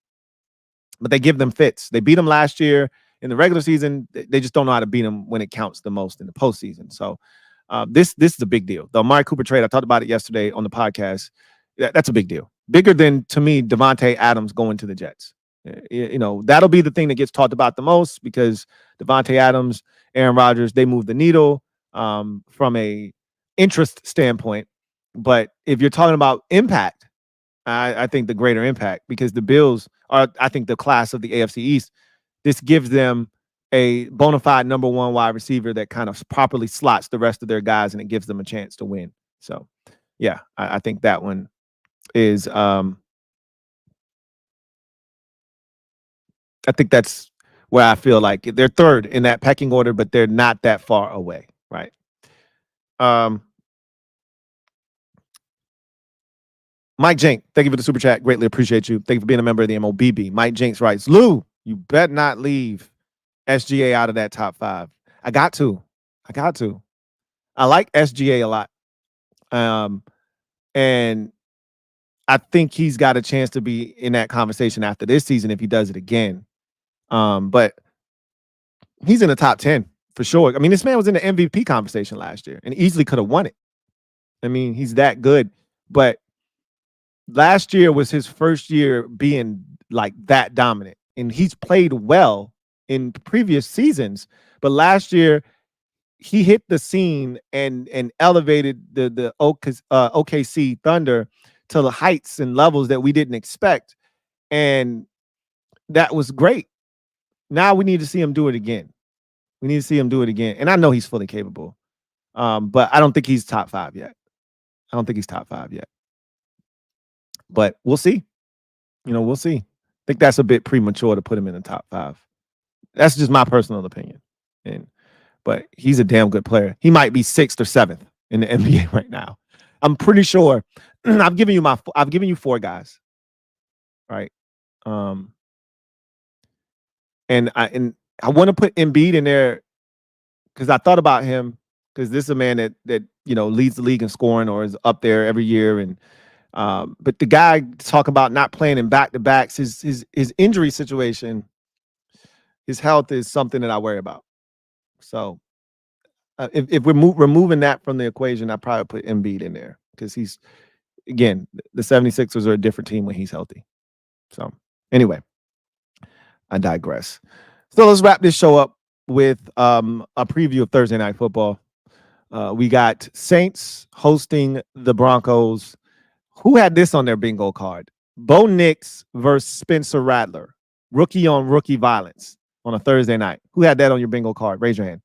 Speaker 1: but they give them fits. They beat them last year in the regular season. They just don't know how to beat them when it counts the most in the postseason. So this is a big deal. The Amari Cooper trade, I talked about it yesterday on the podcast. That's a big deal. Bigger than, to me, Devontae Adams going to the Jets. That'll be the thing that gets talked about the most because Devontae Adams, Aaron Rodgers, they move the needle from a interest standpoint. But if you're talking about impact, I think the greater impact, because the Bills are, I think, the class of the AFC East. This gives them a bona fide number one wide receiver that kind of properly slots the rest of their guys, and it gives them a chance to win. So, yeah, I think that one is I think that's where I feel like they're third in that pecking order, but they're not that far away, right? Mike Jenk, thank you for the super chat. Greatly appreciate you. Thank you for being a member of the MOBB. Mike Jenks writes, Lou, you bet not leave SGA out of that top 5. I got to. I like SGA a lot. And I think he's got a chance to be in that conversation after this season if he does it again. But he's in the top 10 for sure. I mean, this man was in the MVP conversation last year and easily could have won it. I mean, he's that good. But last year was his first year being like that dominant. And he's played well in previous seasons. But last year, he hit the scene and elevated the OKC Thunder to the heights and levels that we didn't expect. And that was great. Now we need to see him do it again. And I know he's fully capable. But I don't think he's top 5 yet. But we'll see. We'll see. I think that's a bit premature to put him in the top 5. That's just my personal opinion. But he's a damn good player. He might be 6th or 7th in the NBA right now. I'm pretty sure. I've given you 4 guys, right? And I want to put Embiid in there because I thought about him because this is a man that leads the league in scoring or is up there every year. And but the guy talk about not playing in back-to-backs, his injury situation, his health is something that I worry about. So if we're removing that from the equation, I probably put Embiid in there because he's, again, the 76ers are a different team when he's healthy. So anyway, I digress. So let's wrap this show up. with a preview of Thursday Night Football. We got Saints hosting the Broncos. Who had this on their bingo card? Bo Nix versus Spencer Rattler. Rookie on rookie violence on a Thursday night. Who had that on your bingo card? Raise your hand.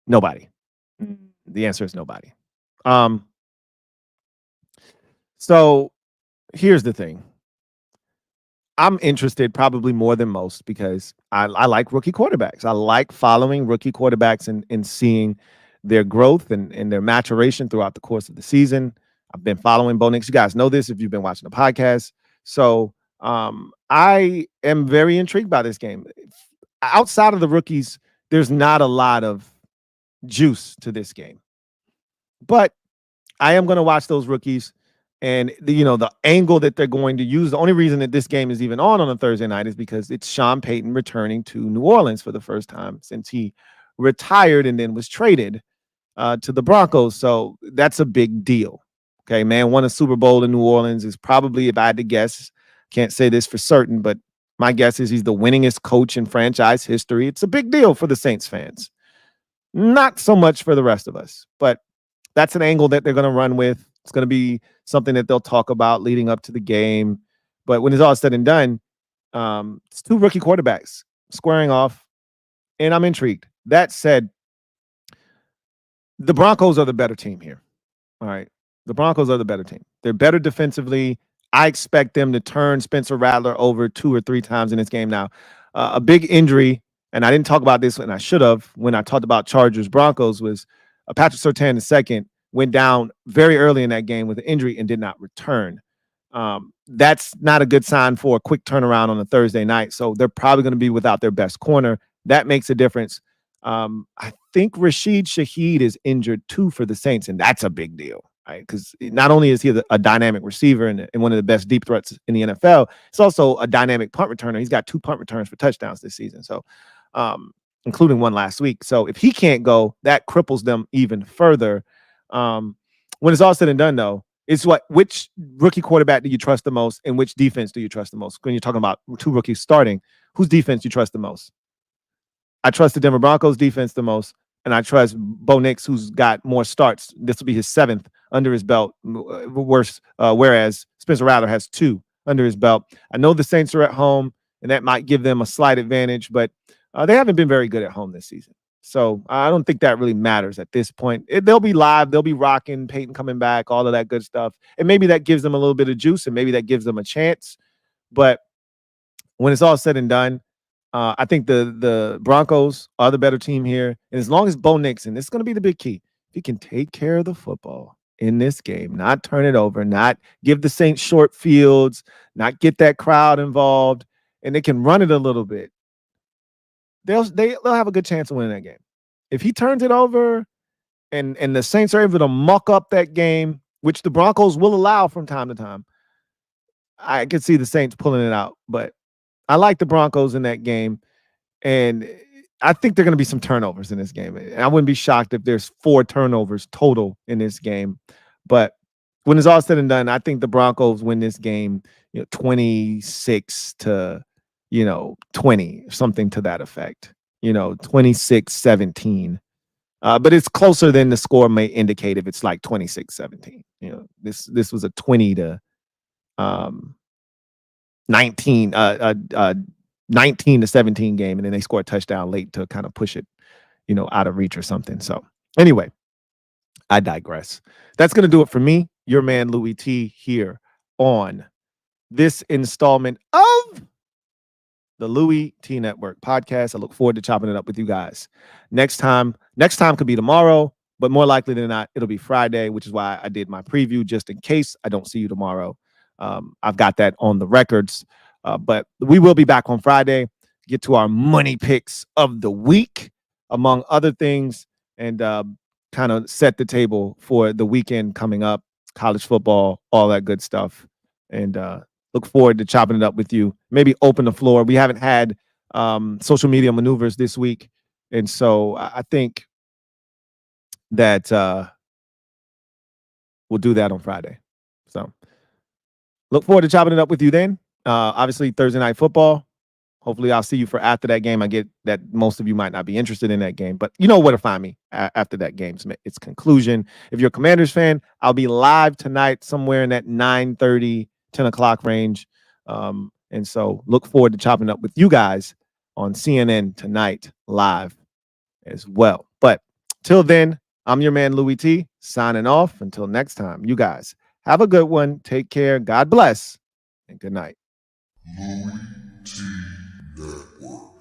Speaker 1: Nobody. The answer is nobody. So here's the thing. I'm interested probably more than most because I like rookie quarterbacks. I like following rookie quarterbacks and seeing their growth and their maturation throughout the course of the season. I've been following Bo Nix. You guys know this if you've been watching the podcast. So I am very intrigued by this game. Outside of the rookies, there's not a lot of juice to this game. But I am going to watch those rookies. And the angle that they're going to use, the only reason that this game is even on a Thursday night is because it's Sean Payton returning to New Orleans for the first time since he retired and then was traded to the Broncos. So that's a big deal. Okay, man won a Super Bowl in New Orleans. Is probably, if I had to guess, can't say this for certain, but my guess is he's the winningest coach in franchise history. It's a big deal for the Saints fans. Not so much for the rest of us, but that's an angle that they're going to run with. It's going to be something that they'll talk about leading up to the game. But when it's all said and done, it's two rookie quarterbacks squaring off, and I'm intrigued. That said, the Broncos are the better team here. All right. The Broncos are the better team. They're better defensively. I expect them to turn Spencer Rattler over 2 or 3 times in this game. Now, a big injury, and I didn't talk about this, and I should have when I talked about Chargers Broncos, was Patrick Surtain II went down very early in that game with an injury and did not return. That's not a good sign for a quick turnaround on a Thursday night. So they're probably going to be without their best corner. That makes a difference. I think Rashid Shaheed is injured too for the Saints, and that's a big deal, right? Because not only is he a dynamic receiver and one of the best deep threats in the NFL, he's also a dynamic punt returner. He's got 2 punt returns for touchdowns this season. So, including one last week. So if he can't go, that cripples them even further. When it's all said and done, though, it's which rookie quarterback do you trust the most, and which defense do you trust the most? When you're talking about 2 rookies starting, whose defense do you trust the most? I trust the Denver Broncos defense the most, and I trust Bo Nix, who's got more starts. This will be his 7th under his belt, whereas Spencer Rattler has 2 under his belt. I know the Saints are at home, and that might give them a slight advantage, but they haven't been very good at home this season. So I don't think that really matters at this point. They'll be live. They'll be rocking, Peyton coming back, all of that good stuff. And maybe that gives them a little bit of juice, and maybe that gives them a chance. But when it's all said and done, I think the Broncos are the better team here. And as long as Bo Nix, and this is going to be the big key, if he can take care of the football in this game, not turn it over, not give the Saints short fields, not get that crowd involved, and they can run it a little bit, they'll have a good chance of winning that game. If he turns it over and the Saints are able to muck up that game, which the Broncos will allow from time to time, I could see the Saints pulling it out. But I like the Broncos in that game, and I think there are going to be some turnovers in this game. And I wouldn't be shocked if there's 4 turnovers total in this game. But when it's all said and done, I think the Broncos win this game, 26 to 20, something to that effect, 26-17. But it's closer than the score may indicate if it's like 26-17. This was a 20 to 19 to 17 game, and then they scored a touchdown late to kind of push it, out of reach or something. So anyway, I digress. That's going to do it for me, your man Louie T, here on this installment of the Louie T Network podcast. I look forward to chopping it up with you guys next time. Next time could be tomorrow, but more likely than not, it'll be Friday, which is why I did my preview just in case I don't see you tomorrow. I've got that on the records, but we will be back on Friday, get to our money picks of the week, among other things, and kind of set the table for the weekend coming up, college football, all that good stuff. And look forward to chopping it up with you. Maybe open the floor. We haven't had social media maneuvers this week, and so I think that we'll do that on Friday. So look forward to chopping it up with you then. Obviously, Thursday Night Football. Hopefully I'll see you for after that game. I get that most of you might not be interested in that game, but you know where to find me after that game's its conclusion. If you're a Commanders fan, I'll be live tonight somewhere in that 9:30, 10 o'clock range. And so look forward to chopping up with you guys on CNN tonight live as well. But till then, I'm your man, Louie T, signing off. Until next time, you guys have a good one. Take care. God bless and good night.
Speaker 2: LouieTeeNetwork.